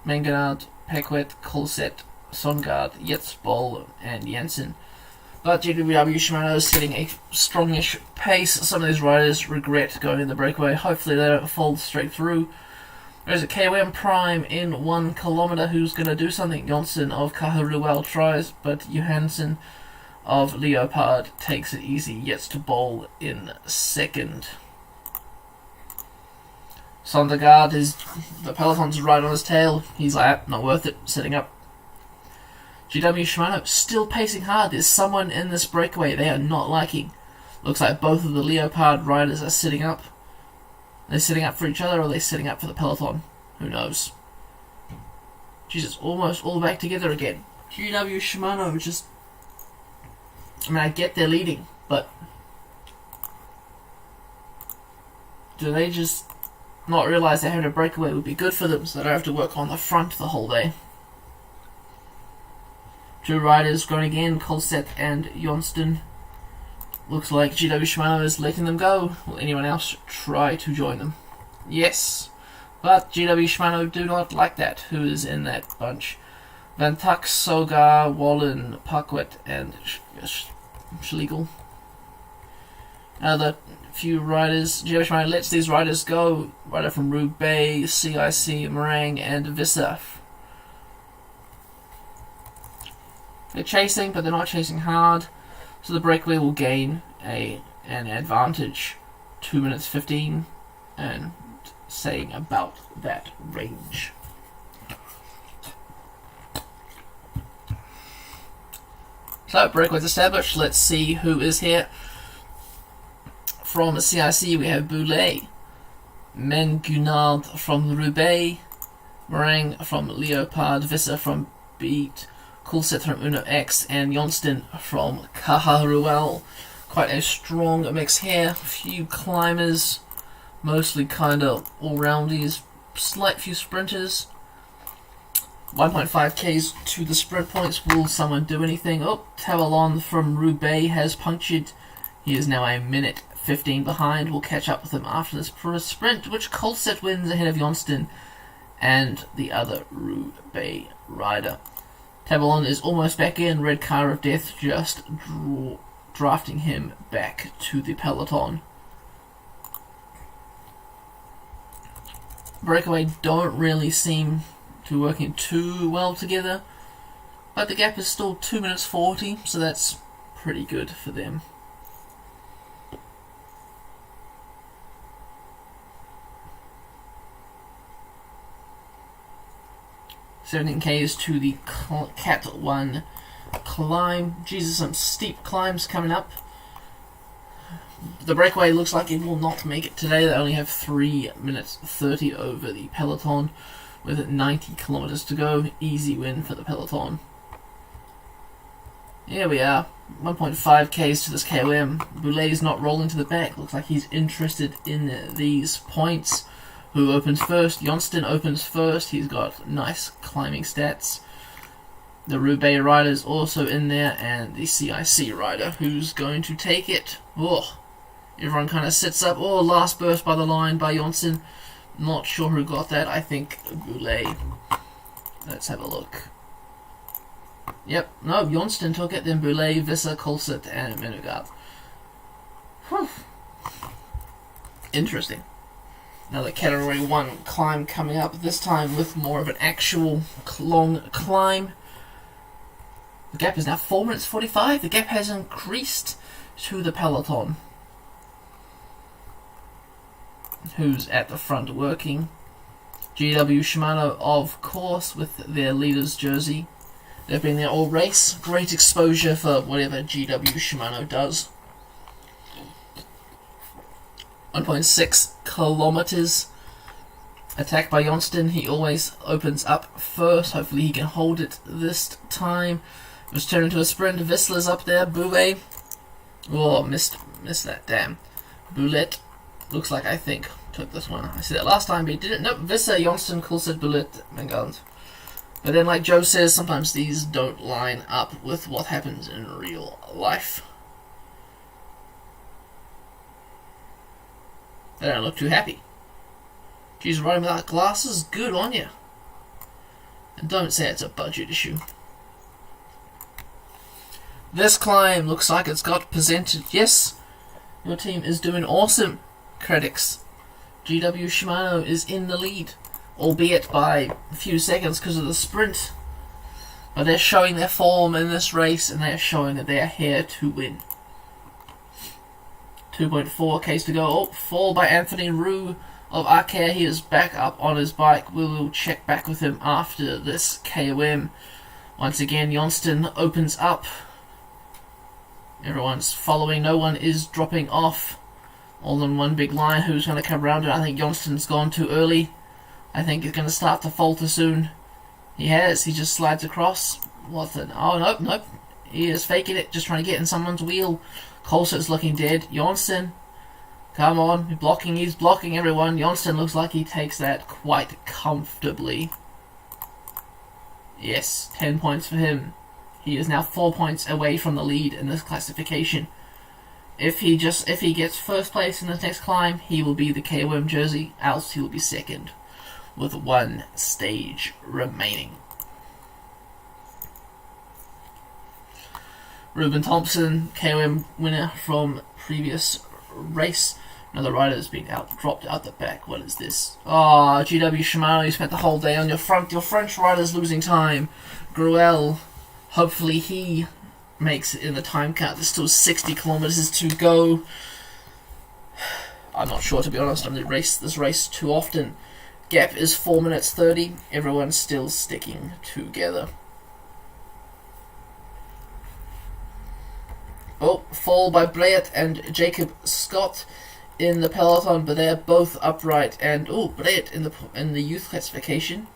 Mengenard, Paquet, Colset, Songard, Yetzbol, and Jensen. But GW Shimano is setting a strongish pace. Some of these riders regret going in the breakaway. Hopefully they don't fall straight through. There's a KOM Prime in 1 kilometer who's going to do something. Jonsson of Kaharuel tries, but Johansson of Leopard takes it easy, gets to bowl in second. Sondergaard is the peloton's right on his tail. He's like, not worth it, setting up. GW Shimano still pacing hard. There's someone in this breakaway they are not liking. Looks like both of the Leopard riders are sitting up. They're sitting up for each other, or are they sitting up for the peloton? Who knows? Jesus, almost all back together again. GW Shimano just... I mean, I get they're leading, but do they just not realise that having a breakaway would be good for them, so they don't have to work on the front the whole day? Two riders going again, Kolset and Johnston. Looks like GW Shimano is letting them go. Will anyone else try to join them? Yes. But GW Shimano do not like that. Who is in that bunch? Van Tuck, Sogar, Wallen, Parkwet, and Schlegel. Another few riders. GW Shimano lets these riders go. Rider from Roubaix, CIC, Meringue, and Visser. They're chasing, but they're not chasing hard. So the breakaway will gain an advantage. 2 minutes 15, and saying about that range. So breakaway's established. Let's see who is here. From CIC we have Boulet, Mengunard from Roubaix, Meringue from Leopard, Visser from Beat, Coolset from Uno X, and Johnston from Caharuel. Quite a strong mix here. A few climbers, mostly kind of all-roundies, slight few sprinters. 1.5 Ks to the sprint points. Will someone do anything? Oh, Tavalon from Roubaix has punctured. He is now a minute 15 behind. We'll catch up with him after this sprint, which Coolset wins ahead of Johnston and the other Roubaix rider. Tavalon is almost back in. Red Car of Death just drafting him back to the peloton. Breakaway don't really seem to be working too well together, but the gap is still 2 minutes 40, so that's pretty good for them. 17 Ks to the Cat 1 climb. Jesus, some steep climbs coming up. The breakaway looks like it will not make it today. They only have 3 minutes 30 over the peloton with 90 kilometers to go. Easy win for the peloton. Here we are. 1.5 Ks to this KOM. Boulet is not rolling to the back. Looks like he's interested in these points. Who opens first? Johnston opens first. He's got nice climbing stats. The Roubaix rider is also in there, and the CIC rider who's going to take it. Oh, everyone kind of sits up. Oh, last burst by the line by Johnston. Not sure who got that. I think Boulet. Let's have a look. Yep, no, Johnston took it, then Boulet, Visser, Coolset, and Menugard. Interesting. Another category 1 climb coming up, this time with more of an actual long climb. The gap is now 4 minutes 45. The gap has increased to the peloton. Who's at the front working? GW Shimano, of course, with their leader's jersey. They've been there all race. Great exposure for whatever GW Shimano does. 1.6 kilometers. Attack by Johnston. He always opens up first. Hopefully he can hold it this time. It was turned into a sprint. Vissler's up there. Bouvet. Oh, missed that. Damn. Boulet looks like, I think, took this one. I said that last time, but he didn't. Nope. Visser, Johnston, Coolset, Boulet, Mengand. But then, like Joe says, sometimes these don't line up with what happens in real life. They don't look too happy. Geez, riding without glasses? Good on you. And don't say it's a budget issue. This climb looks like it's got presented. Yes, your team is doing awesome, critics. GW Shimano is in the lead, albeit by a few seconds because of the sprint. But they're showing their form in this race, and they're showing that they are here to win. 2.4 Ks to go. Oh, fall by Anthony Roux of Arcare. He is back up on his bike. We will check back with him after this KOM. Once again, Johnston opens up. Everyone's following. No one is dropping off. All in one big line. Who's going to come around it? I think Johnston's gone too early. I think he's going to start to falter soon. He has. He just slides across. What the... Oh, nope, nope. He is faking it. Just trying to get in someone's wheel. Coulson's looking dead. Johnston, come on. He's blocking everyone. Johnston looks like he takes that quite comfortably. Yes, 10 points for him. He is now 4 points away from the lead in this classification. If he gets first place in this next climb, he will be the KOM jersey, else he will be second, with 1 stage remaining. Ruben Thompson, KOM winner from previous race. Another rider has been dropped out the back. What is this? Ah, GW Shimano, you spent the whole day on your front. Your French rider's losing time. Gruel, hopefully he makes it in the time count. There's still 60 kilometers to go. I'm not sure, to be honest. I haven't raced this race too often. Gap is 4 minutes 30. Everyone's still sticking together. Oh, fall by Breat and Jacob Scott in the peloton, but they're both upright. And Breat in the youth classification.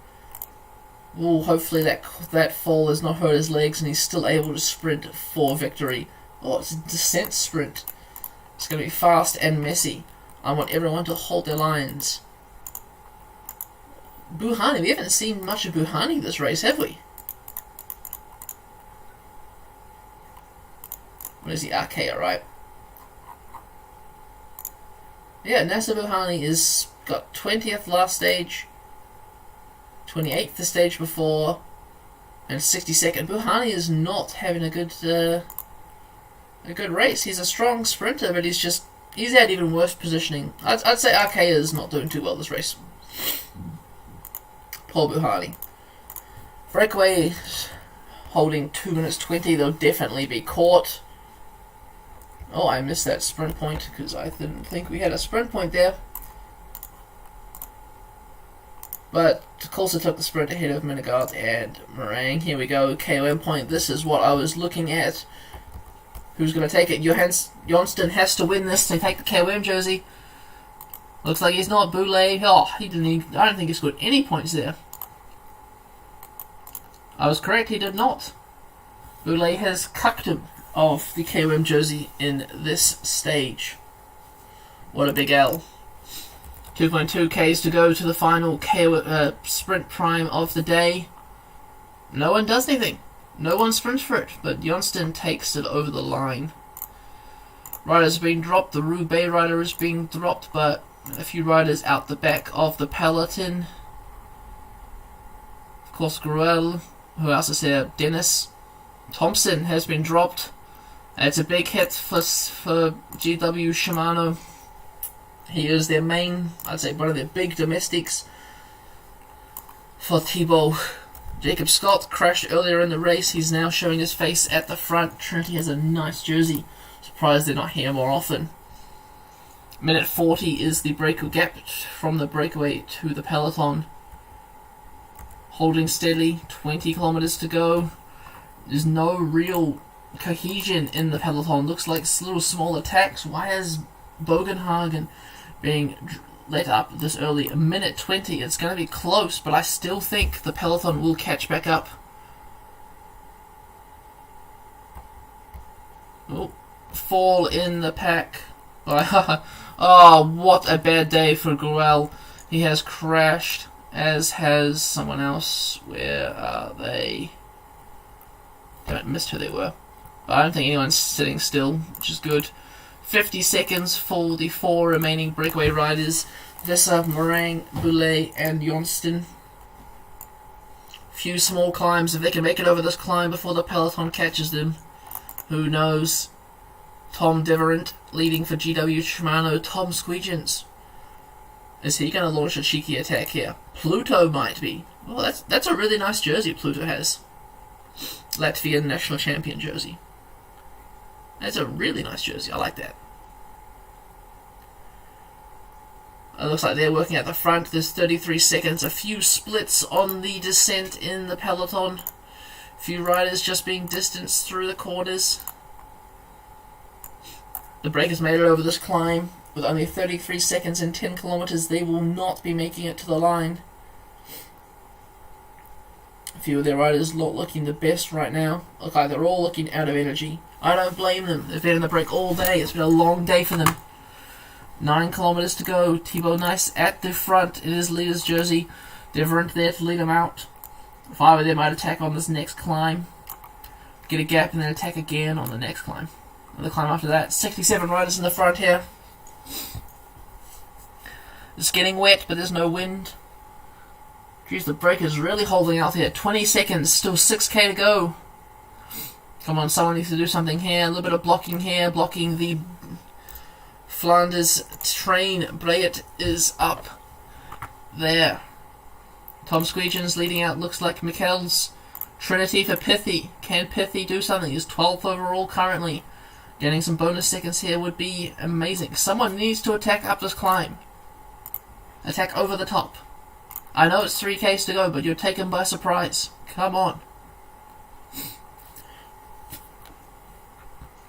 Hopefully that fall has not hurt his legs, and he's still able to sprint for victory. It's a descent sprint. It's going to be fast and messy. I want everyone to hold their lines. Buhani, we haven't seen much of Buhani this race, have we? What is he? Arkea, right? Yeah, Nasser Buhani is got 20th last stage, 28th the stage before, and 62nd. Buhani is not having a good race. He's a strong sprinter, but he's had even worse positioning. I'd say Arkea is not doing too well this race. Poor Buhani. Breakaway holding 2 minutes 20. They'll definitely be caught. Oh, I missed that sprint point because I didn't think we had a sprint point there. But Tulsa took the sprint ahead of Menegard and Meringue. Here we go, KOM point. This is what I was looking at. Who's going to take it? Johnston has to win this to take the KOM jersey. Looks like he's not. Boulay. I don't think he scored any points there. I was correct, he did not. Boulay has cucked him of the KOM jersey in this stage. What a big L. 2.2 Ks to go to the final sprint prime of the day. No one does anything. No one sprints for it, but Johnston takes it over the line. Riders are being dropped. The Roubaix rider is being dropped, but a few riders out the back of the peloton. Of course, Gruel. Who else is here? Dennis. Thompson has been dropped. It's a big hit for GW Shimano. He is their main, I'd say one of their big domestics for Thibaut. Jacob Scott crashed earlier in the race. He's now showing his face at the front. Trinity has a nice jersey. Surprised they're not here more often. Minute 40 is the breakaway gap from the breakaway to the peloton. Holding steadily, 20 kilometers to go. There's no real cohesion in the peloton. Looks like little small attacks. Why is Bogenhagen being let up this early? A minute 20. It's going to be close, but I still think the peloton will catch back up. Fall in the pack. Oh, what a bad day for Gruel. He has crashed, as has someone else. Where are they? I missed who they were. But I don't think anyone's sitting still, which is good. 50 seconds for the 4 remaining breakaway riders. Visser, Meringue, Boulay, and Johnston. Few small climbs. If they can make it over this climb before the peloton catches them, who knows? Tom Deverant leading for GW Shimano. Tom Squeegins. Is he going to launch a cheeky attack here? Pluto might be. Well, that's a really nice jersey Pluto has. Latvian national champion jersey. That's a really nice jersey. I like that. It looks like they're working at the front. There's 33 seconds. A few splits on the descent in the peloton. A few riders just being distanced through the corners. The breakers made it over this climb. With only 33 seconds and 10 kilometers, they will not be making it to the line. A few of their riders not looking the best right now. Look like they're all looking out of energy. I don't blame them. They've been in the break all day. It's been a long day for them. 9 kilometers to go. Thibaut Nice at the front in his leader's jersey. Deverant there to lead him out. 5 of them might attack on this next climb. get a gap and then attack again on the next climb. And the climb after that. 67 riders in the front here. It's getting wet, but there's no wind. Geez, the break is really holding out here. 20 seconds, still 6k to go. Come on, someone needs to do something here. A little bit of blocking here, blocking the Flanders train. Brayet is up there. Tom Squeegins leading out, looks like Mikkel's. Trinity for Pithy. Can Pithy do something? He's 12th overall currently. Getting some bonus seconds here would be amazing. Someone needs to attack up this climb. Attack over the top. I know it's 3Ks to go, but you're taken by surprise. Come on.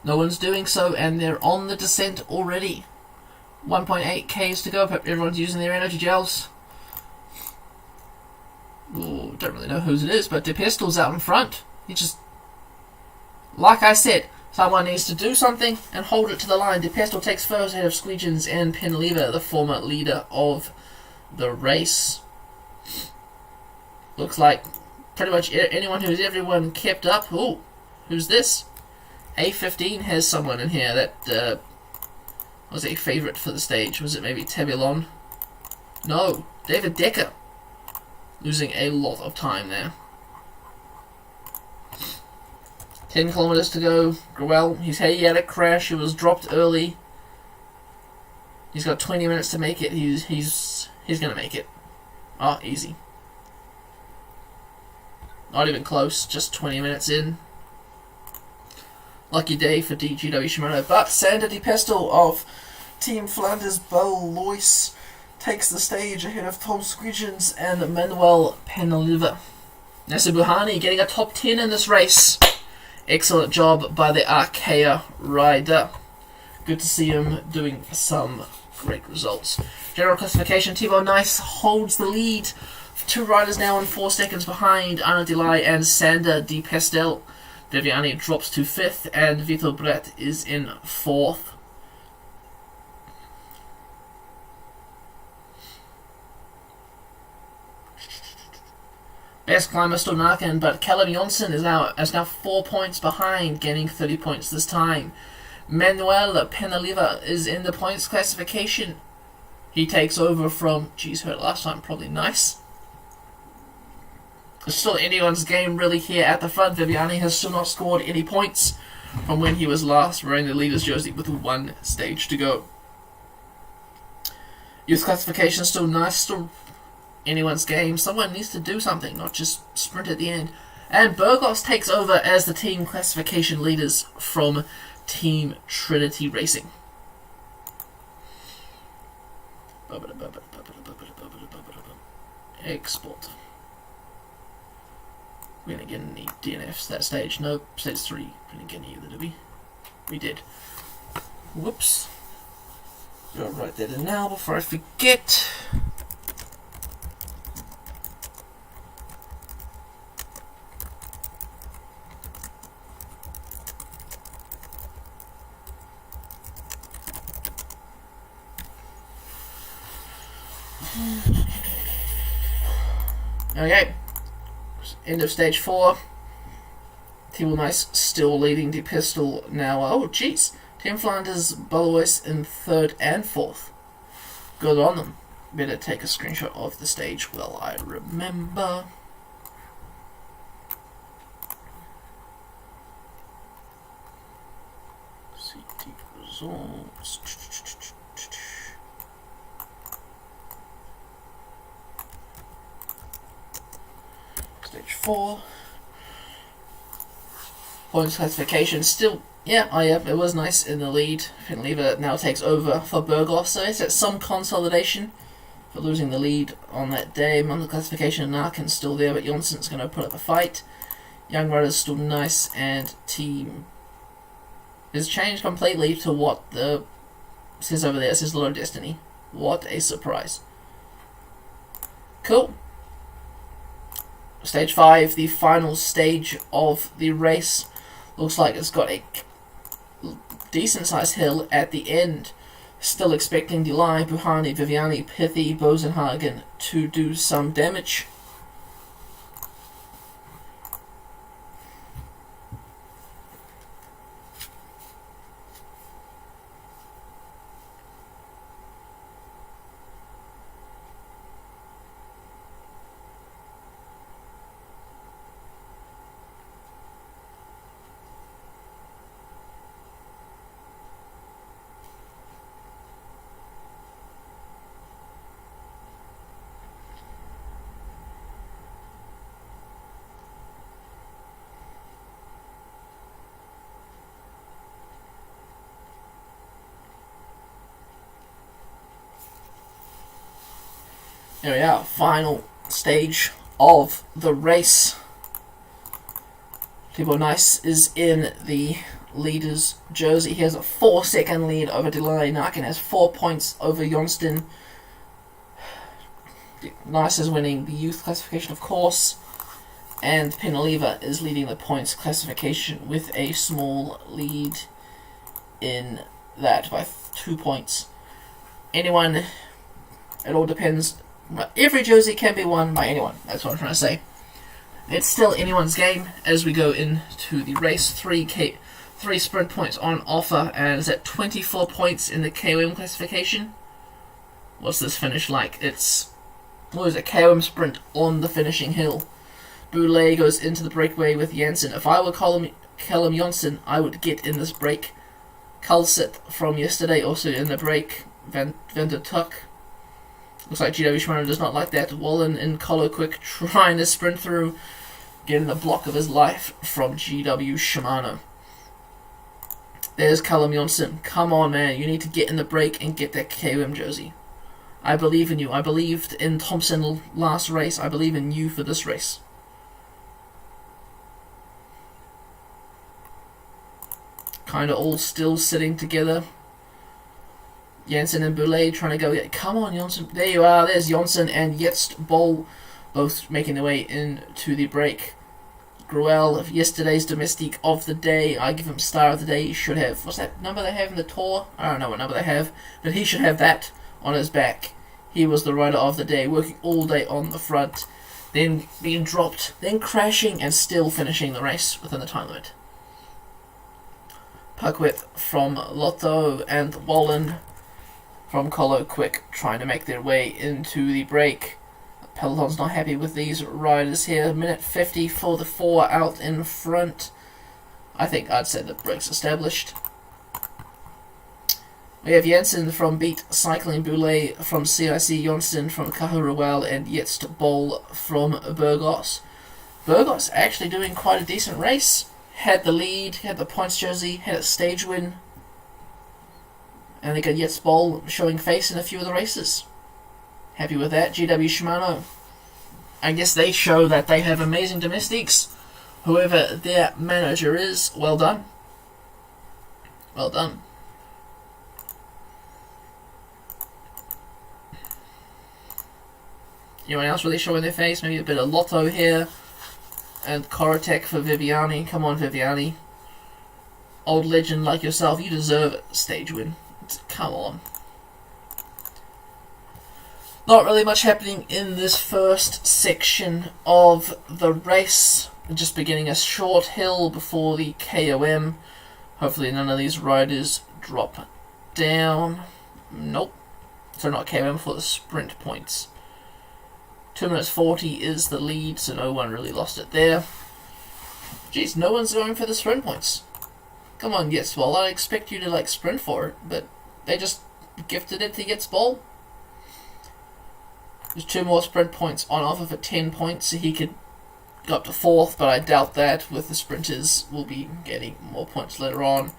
No one's doing so, and they're on the descent already. 1.8Ks to go. Everyone's using their energy gels. Ooh, don't really know whose it is, but De Pistol's out in front. He just... Like I said, someone needs to do something and hold it to the line. De Pistol takes first ahead of Squeegins and Penlever, the former leader of the race. Looks like pretty much everyone kept up. Ooh, who's this? A15 has someone in here that was a favourite for the stage. Was it maybe Tabulon? No, David Decker. Losing a lot of time there. 10 kilometers to go. Gruel, he had a crash. He was dropped early. He's got 20 minutes to make it. He's gonna make it. Oh, easy. Not even close. Just 20 minutes in. Lucky day for DGW Shimano. But Sander De Pestel of Team Flanders Balois takes the stage ahead of Tom Squeegins and Manuel Peneliver. Nasser Buhani getting a top 10 in this race. Excellent job by the Arkea rider. Good to see him doing some great results. General classification, Thibaut Nice holds the lead. 2 riders now and 4 seconds behind Arnaud Delay and Sander De Pestel. Viviani drops to 5th and Vito Brett is in 4th. Best climber still Narken, but Callum Johnson is now 4 points behind, gaining 30 points this time. Manuel Peneliver is in the points classification. He takes over from, heard it last time, probably Nice. It's still anyone's game really here at the front. Viviani has still not scored any points from when he was last wearing the leader's jersey with 1 stage to go. Youth classification still Nice, still anyone's game. Someone needs to do something, not just sprint at the end. And Burgos takes over as the team classification leaders from Team Trinity Racing. Export. We didn't get any DNFs that stage. Nope, stage 3. We didn't get any either, did we? We did. Whoops. Gotta write that in now before I forget. Okay, end of stage 4. Team Nice still leading the pistol now. Oh, jeez. Team Flanders Balois in 3rd and 4th. Good on them. Better take a screenshot of the stage while I remember. CT results. Stage 4. Points classification still, it was Nice in the lead. Finlever now takes over for Burgos, so it's at some consolidation for losing the lead on that day. On the classification, Narken's still there, but Jonsson's going to put up a fight. Young Riders still Nice, and team is changed completely to what the says over there. It says Low Destiny. What a surprise. Cool. Stage 5, the final stage of the race. Looks like it's got a decent sized hill at the end. Still expecting Delay, Buhani, Viviani, Pithy, Bosenhagen to do some damage. Here we are, final stage of the race. Thibaut Nice is in the leader's jersey. He has a 4-second lead over Delay. Narkin has 4 points over Johnston. Nice is winning the youth classification, of course. And Penaliva is leading the points classification with a small lead in that by 2 points. Anyone, it all depends. Every jersey can be won by anyone. That's what I'm trying to say. It's still anyone's game as we go into the race. 3 sprint points on offer, and it's at 24 points in the KOM classification. What's this finish like? It's a KOM sprint on the finishing hill. Boulay goes into the breakaway with Janssen. If I were Callum Janssen, I would get in this break. Kulsit from yesterday also in the break. Van der Tuck. Looks like GW Shimano does not like that. Wallen and Colo Quick trying to sprint through. Getting the block of his life from GW Shimano. There's Callum Janssen. Come on, man. You need to get in the break and get that KOM jersey. I believe in you. I believed in Thompson last race. I believe in you for this race. Kind of all still sitting together. Janssen and Boulay trying to go. Come on, Janssen. There you are. There's Janssen and Jetzt Bol both making their way into the break. Gruel, yesterday's domestique of the day. I give him star of the day. He should have. What's that number they have in the tour? I don't know what number they have, but he should have that on his back. He was the rider of the day, working all day on the front, then being dropped, then crashing, and still finishing the race within the time limit. Puckwith from Lotto and Wallen from Colo Quick trying to make their way into the break. Peloton's not happy with these riders here. Minute 50 for the 4 out in front. I think I'd say the break's established. We have Janssen from Beat Cycling, Boulay from CIC, Johnston from Kahurawal, and Jetzt Bol from Burgos. Burgos actually doing quite a decent race. Had the lead, had the points jersey, had a stage win. And they got Jetzt Bol showing face in a few of the races. Happy with that. GW Shimano. I guess they show that they have amazing domestics. Whoever their manager is, well done. Well done. Anyone else really showing their face? Maybe a bit of Lotto here. And Korotek for Viviani. Come on, Viviani. Old legend like yourself, you deserve a stage win. Come on. Not really much happening in this first section of the race. Just beginning a short hill before the KOM. Hopefully none of these riders drop down. Nope. So not KOM for the sprint points. 2 minutes 40 is the lead, so no one really lost it there. Jeez, no one's going for the sprint points. Come on, Yetzball. I expect you to sprint for it, but they just gifted it to Yetzball. There's 2 more sprint points on offer for 10 points, so he could go up to 4th, but I doubt that with the sprinters. We'll be getting more points later on.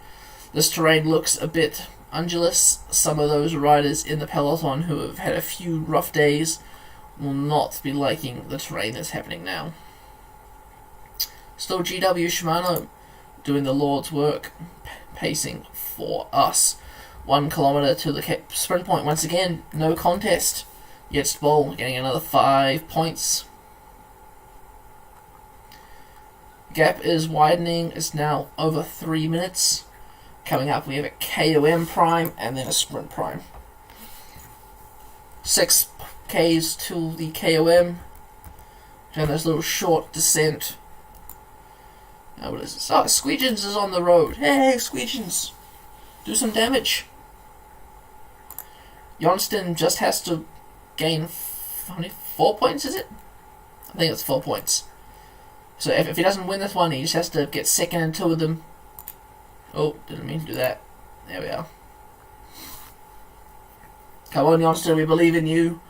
This terrain looks a bit undulous. Some of those riders in the peloton who have had a few rough days will not be liking the terrain that's happening now. Still GW Shimano doing the Lord's work, pacing for us. 1 kilometer to the sprint point once again, no contest. Jetzt Bol getting another 5 points. Gap is widening, it's now over 3 minutes. Coming up we have a KOM prime and then a sprint prime. 6 Ks to the KOM. And there's a little short descent. What is this? Oh, Squeegins is on the road. Hey, Squeegins! Do some damage. Johnston just has to gain 4 points, is it? I think it's 4 points. So if he doesn't win this one, he just has to get second in 2 of them. Oh, didn't mean to do that. There we are. Come on, Johnston, we believe in you.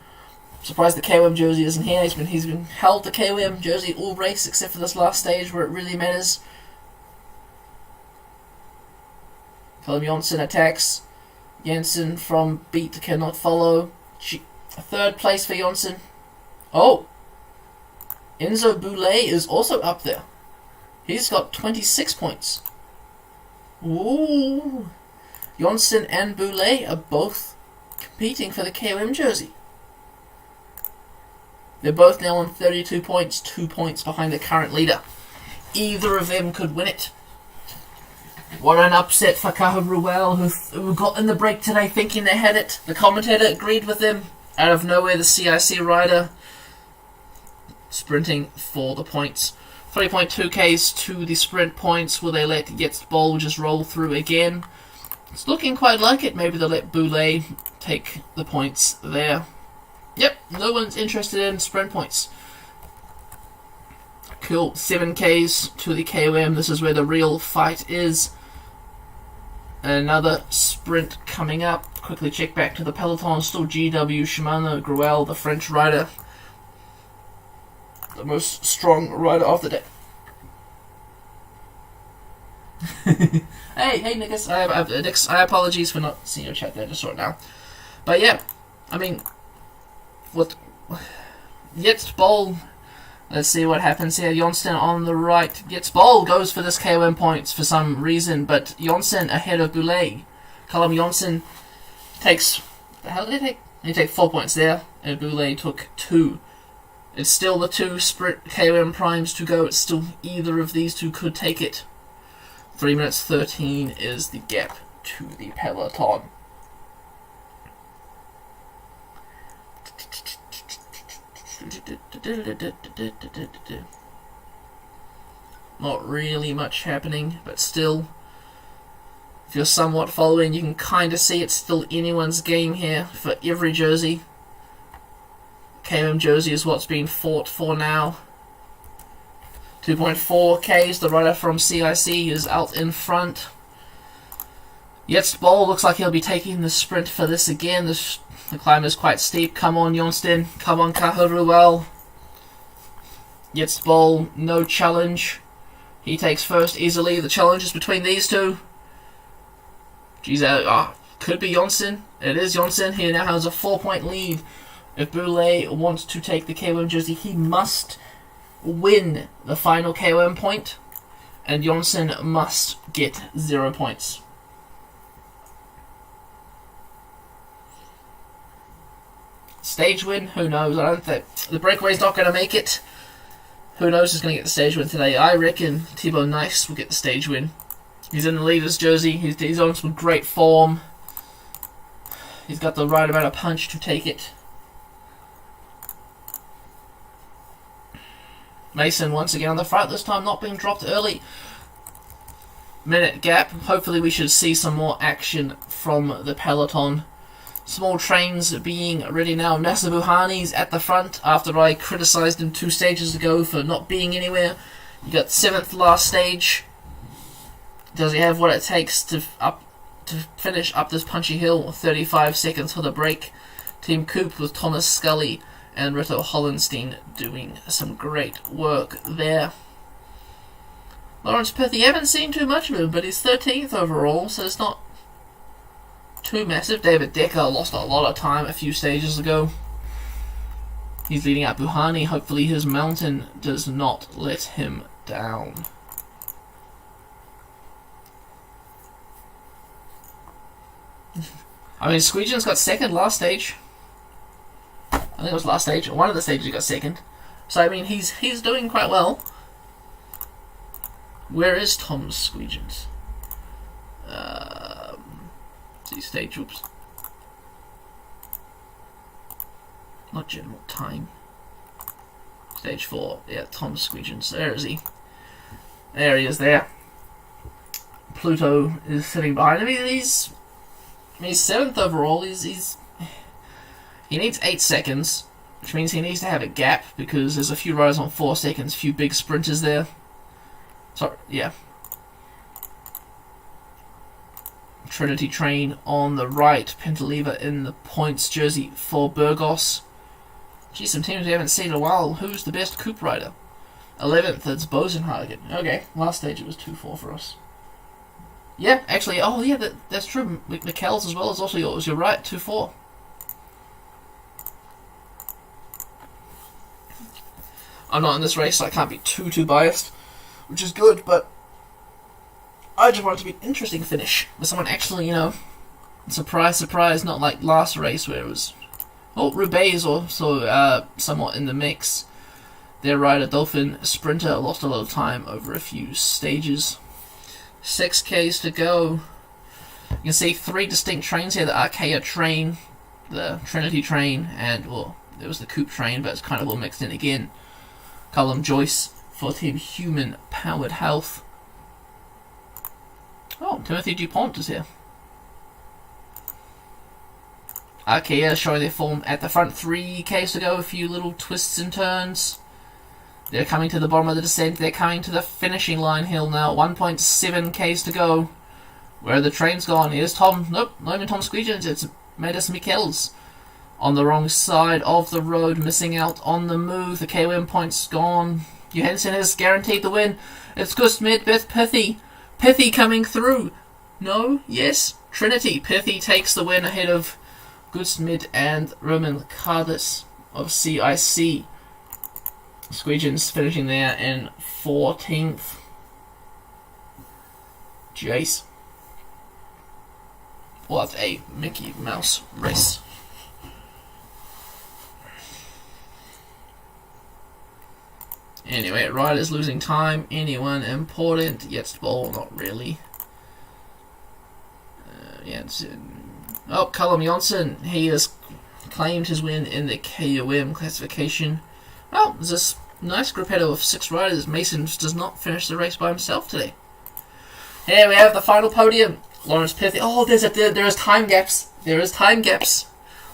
Surprised the KOM jersey isn't here. He's been held the KOM jersey all race except for this last stage where it really matters. Callum Janssen attacks. Janssen from Beat cannot follow. Third place for Janssen. Oh! Enzo Boulay is also up there. He's got 26 points. Ooh! Janssen and Boulay are both competing for the KOM jersey. They're both now on 32 points, 2 points behind the current leader. Either of them could win it. What an upset for Caja Ruel, who got in the break today thinking they had it. The commentator agreed with them. Out of nowhere, the CIC rider sprinting for the points. 3.2 Ks to the sprint points. Will they let Yetzbol just roll through again? It's looking quite like it. Maybe they'll let Boulay take the points there. Yep, no one's interested in sprint points. Cool, 7 Ks to the KOM. This is where the real fight is. Another sprint coming up. Quickly check back to the peloton. Still GW, Shimano, Gruel, the French rider. The most strong rider of the day. hey, Nickus. I apologies for not seeing your chat there. Just saw it now. But yeah, I mean, what? Yetzbol. Let's see what happens here. Janssen on the right. Yetzbol goes for this KOM points for some reason, but Janssen ahead of Boulay. Callum Janssen takes... The hell did he take? He took 4 points there, and Boulay took 2. It's still the 2 sprint KOM primes to go. It's still either of these two could take it. 3 minutes 13 is the gap to the peloton. Not really much happening, but still, if you're somewhat following, you can kind of see it's still anyone's game here for every jersey. KOM jersey is what's being fought for now. 2.4 Ks, the rider from CIC is out in front. Yetzbol looks like he'll be taking the sprint for this again. The climb is quite steep. Come on, Janssen. Come on, Caja Ruel. Yetzbol, no challenge. He takes first easily. The challenge is between these two. Geez, could be Janssen. It is Janssen. He now has a 4-point lead. If Boulay wants to take the KOM jersey, he must win the final KOM point, and Janssen must get 0 points. Stage win? Who knows? I don't think the breakaway's not going to make it. Who knows who's going to get the stage win today? I reckon Thibaut Nice will get the stage win. He's in the leader's jersey. He's on some great form. He's got the right amount of punch to take it. Mason once again on the front, this time not being dropped early. Minute gap. Hopefully we should see some more action from the peloton. Small trains being ready now. Nasser Buhani's at the front after I criticised him 2 stages ago for not being anywhere. You got 7th last stage. Does he have what it takes to finish up this punchy hill? 35 seconds for the break. Team Coop with Thomas Scully and Rito Hollenstein doing some great work there. Lawrence Pithy, you haven't seen too much of him, but he's 13th overall, so it's not too massive. David Decker lost a lot of time a few stages ago. He's leading out Buhani. Hopefully his mountain does not let him down. I mean, Squeegian's got 2nd last stage. I think it was last stage. One of the stages he got 2nd. So, I mean, he's doing quite well. Where is Tom's Squeegians? See, stage, oops. Not general time. Stage 4. Yeah, Tom's Squeegians. There is he. There he is there. Pluto is sitting behind him. He's 7th overall. He needs 8 seconds, which means he needs to have a gap because there's a few riders on 4 seconds, a few big sprinters there. Sorry, yeah. Trinity Train on the right. Pentaliva in the points jersey for Burgos. Geez, some teams we haven't seen in a while. Who's the best Coupe rider? 11th, it's Bosenhagen. Okay, last stage it was 2-4 for us. Yeah, actually, oh yeah, that's true. McKell's as well is also yours. You're right, 2-4. I'm not in this race, so I can't be too biased, which is good, but I just want it to be an interesting finish with someone actually, you know, surprise, surprise, not like last race where it was. Oh, Roubaix is also somewhat in the mix. Their rider, Dolphin Sprinter, lost a lot of time over a few stages. 6Ks to go. You can see 3 distinct trains here: the Archaea train, the Trinity train, and, well, there was the Coupe train, but it's kind of all mixed in again. Callum Joyce for Team Human Powered Health. Oh, Timothy Dupont is here. Archaea showing their form at the front. 3Ks to go, a few little twists and turns. They're coming to the bottom of the descent. They're coming to the finishing line hill now. 1.7Ks to go. Where are the trains gone? Here's Tom. Nope, not even Tom Squeegins. It's Metis Michels. On the wrong side of the road, missing out on the move. The KOM point's gone. Johansson has guaranteed the win. It's Gustmid Beth Pithy. Pithy coming through. No? Yes? Trinity. Pithy takes the win ahead of Gustmid and Roman Cardis of CIC. Squeegins finishing there in 14th. Jace. What a Mickey Mouse race. Anyway, riders losing time. Anyone important? Jetzt Ball, not really. Oh, Callum Johnson. He has claimed his win in the KOM classification. Well, there's this nice gruppetto of 6 riders. Mason does not finish the race by himself today. Here we have the final podium. Lawrence Pethy. Oh, there is time gaps. There is time gaps.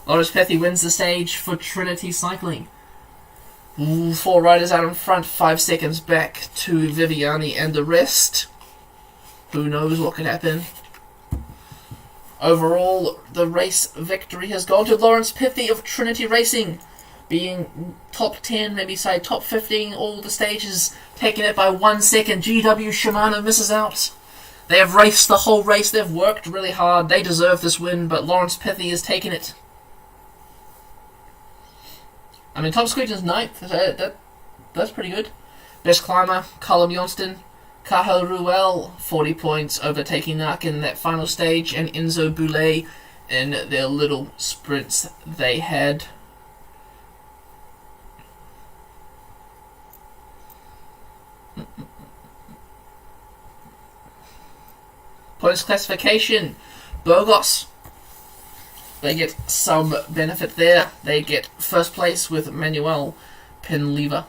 Lawrence Pethy wins the stage for Trinity Cycling. 4 riders out in front, 5 seconds back to Viviani and the rest. Who knows what could happen. Overall, the race victory has gone to Lawrence Pethy of Trinity Racing, being top 10, maybe say top 15, all the stages, taking it by 1 second. GW Shimano misses out. They have raced the whole race. They've worked really hard. They deserve this win, but Lawrence Pethy has taken it. I mean, Tom Squeegins 9th. That's pretty good. Best climber, Callum Johnston. Cahill Ruel, 40 points, overtaking Nark in that final stage, and Enzo Boulet in their little sprints they had. Points classification, Burgos. They get some benefit there. They get first place with Manuel Penlever.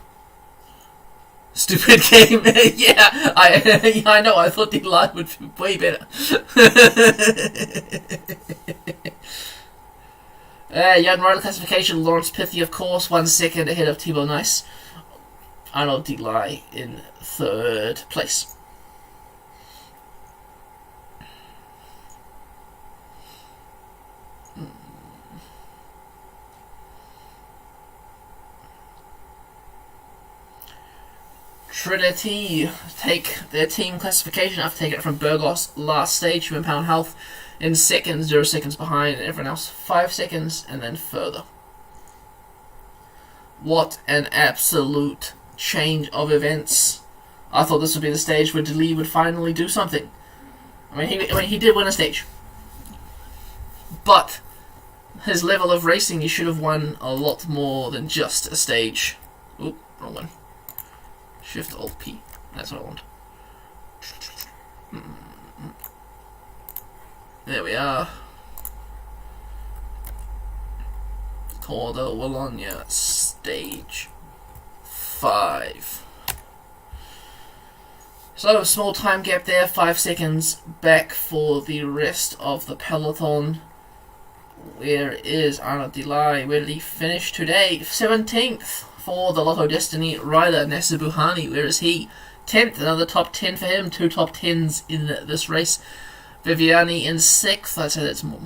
Stupid game. Yeah, I know. I thought the line would be way better. Young rider classification, Lawrence Pethy, of course, 1 second ahead of Thibaut Nice. Arnold Delay in 3rd place. Trinity take their team classification. I've taken it from Burgos last stage, Human Pound Health in second, 0 seconds behind, and everyone else 5 seconds, and then further. What an absolute change of events. I thought this would be the stage where Delis would finally do something. I mean, he did win a stage. But his level of racing, he should have won a lot more than just a stage. Oop, wrong one. Shift Alt P. That's what I want. There we are. Tour de Wallonie, stage 5. So, small time gap there, 5 seconds back for the rest of the peloton. Where is Arnaud Delay? Where did he finish today? 17th for the Lotto Destiny rider, Nasser Buhani. Where is he? 10th, another top 10 for him. 2 top 10s in this race. Viviani in 6th. I'd say that's more,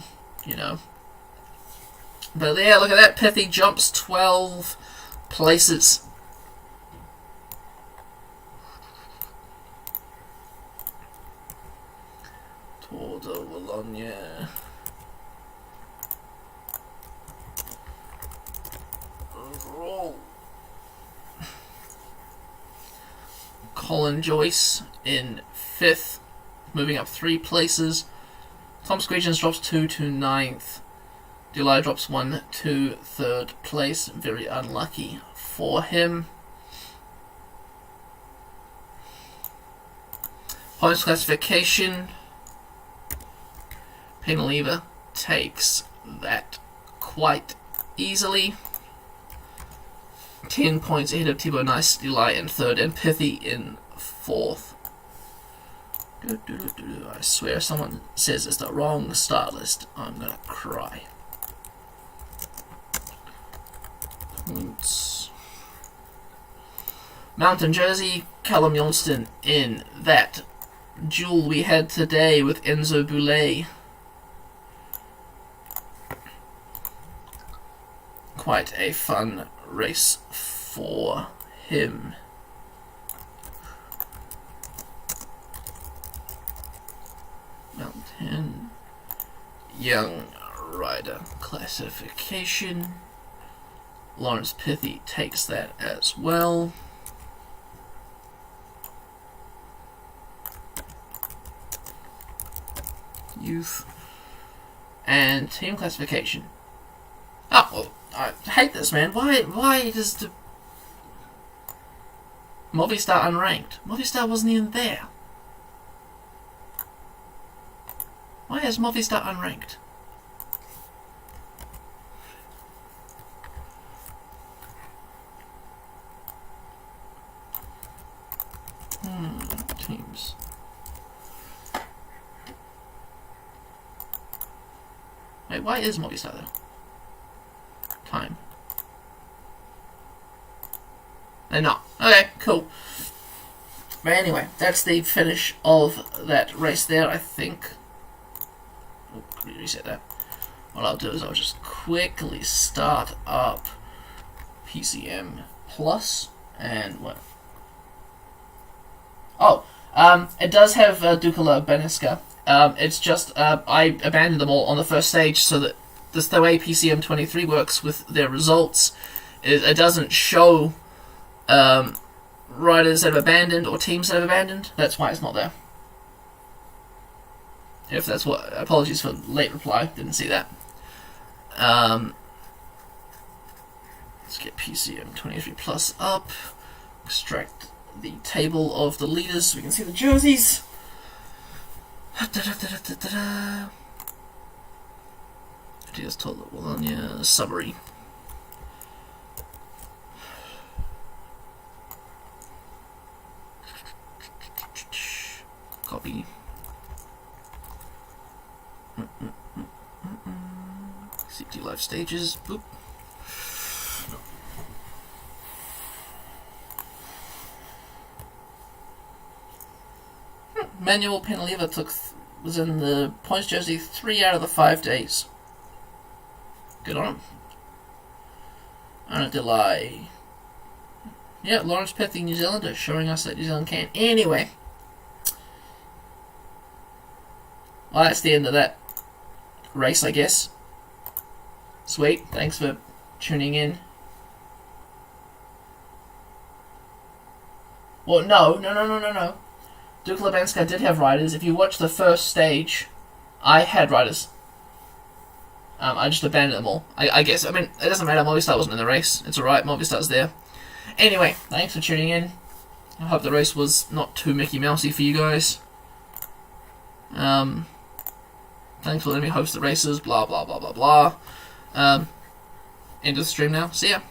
you know. But yeah, look at that. Pethy jumps 12 places. Tour de Wallonie. Overall. Colin Joyce in 5th, moving up 3 places. Tom Squeegins drops 2 to 9th. Delay drops 1 to 3rd place. Very unlucky for him. Points classification. Penaleva takes that quite easily. 10 points ahead of Thibaut Nice, Delay in 3rd, and Pithy in 4th. I swear if someone says it's the wrong start list, I'm gonna cry. Points. Mountain Jersey, Callum Johnston in that duel we had today with Enzo Boulet. Quite a fun race for him. Mountain Young Rider classification. Lawrence Pithy takes that as well. Youth and team classification. Oh, well, I hate this, man. Why does the Movistar unranked? Movistar wasn't even there. Why is Movistar unranked? Teams. Wait, why is Movistar there? Time. They're not. Okay, cool. But anyway, that's the finish of that race there, I think. Oh, reset that. What I'll do is I'll just quickly start up PCM Plus and what? Oh, it does have Dukala Baniska. It's just I abandoned them all on the first stage, so that this the way PCM 23 works with their results is it doesn't show riders that have abandoned or teams that have abandoned. That's why it's not there. If that's what, apologies for late reply, didn't see that. Let's get PCM 23 Plus up, extract the table of the leaders so we can see the jerseys. Just told the Wallonie summary. Copy. CT live stages. Boop. Manuel Penaleva was in the points jersey 3 out of the 5 days. Good on him. On a delay. Yeah, Lawrence Pithy, New Zealander, showing us that New Zealand can. Anyway. Well, that's the end of that race, I guess. Sweet. Thanks for tuning in. Well, no. Duke Labanska did have riders. If you watch the first stage, I had riders. I just abandoned them all. I guess, I mean, it doesn't matter. Movistar wasn't in the race. It's alright. Movistar's there. Anyway, thanks for tuning in. I hope the race was not too Mickey Mousey for you guys. Thanks for letting me host the races. Blah, blah, blah, blah, blah. End of the stream now. See ya.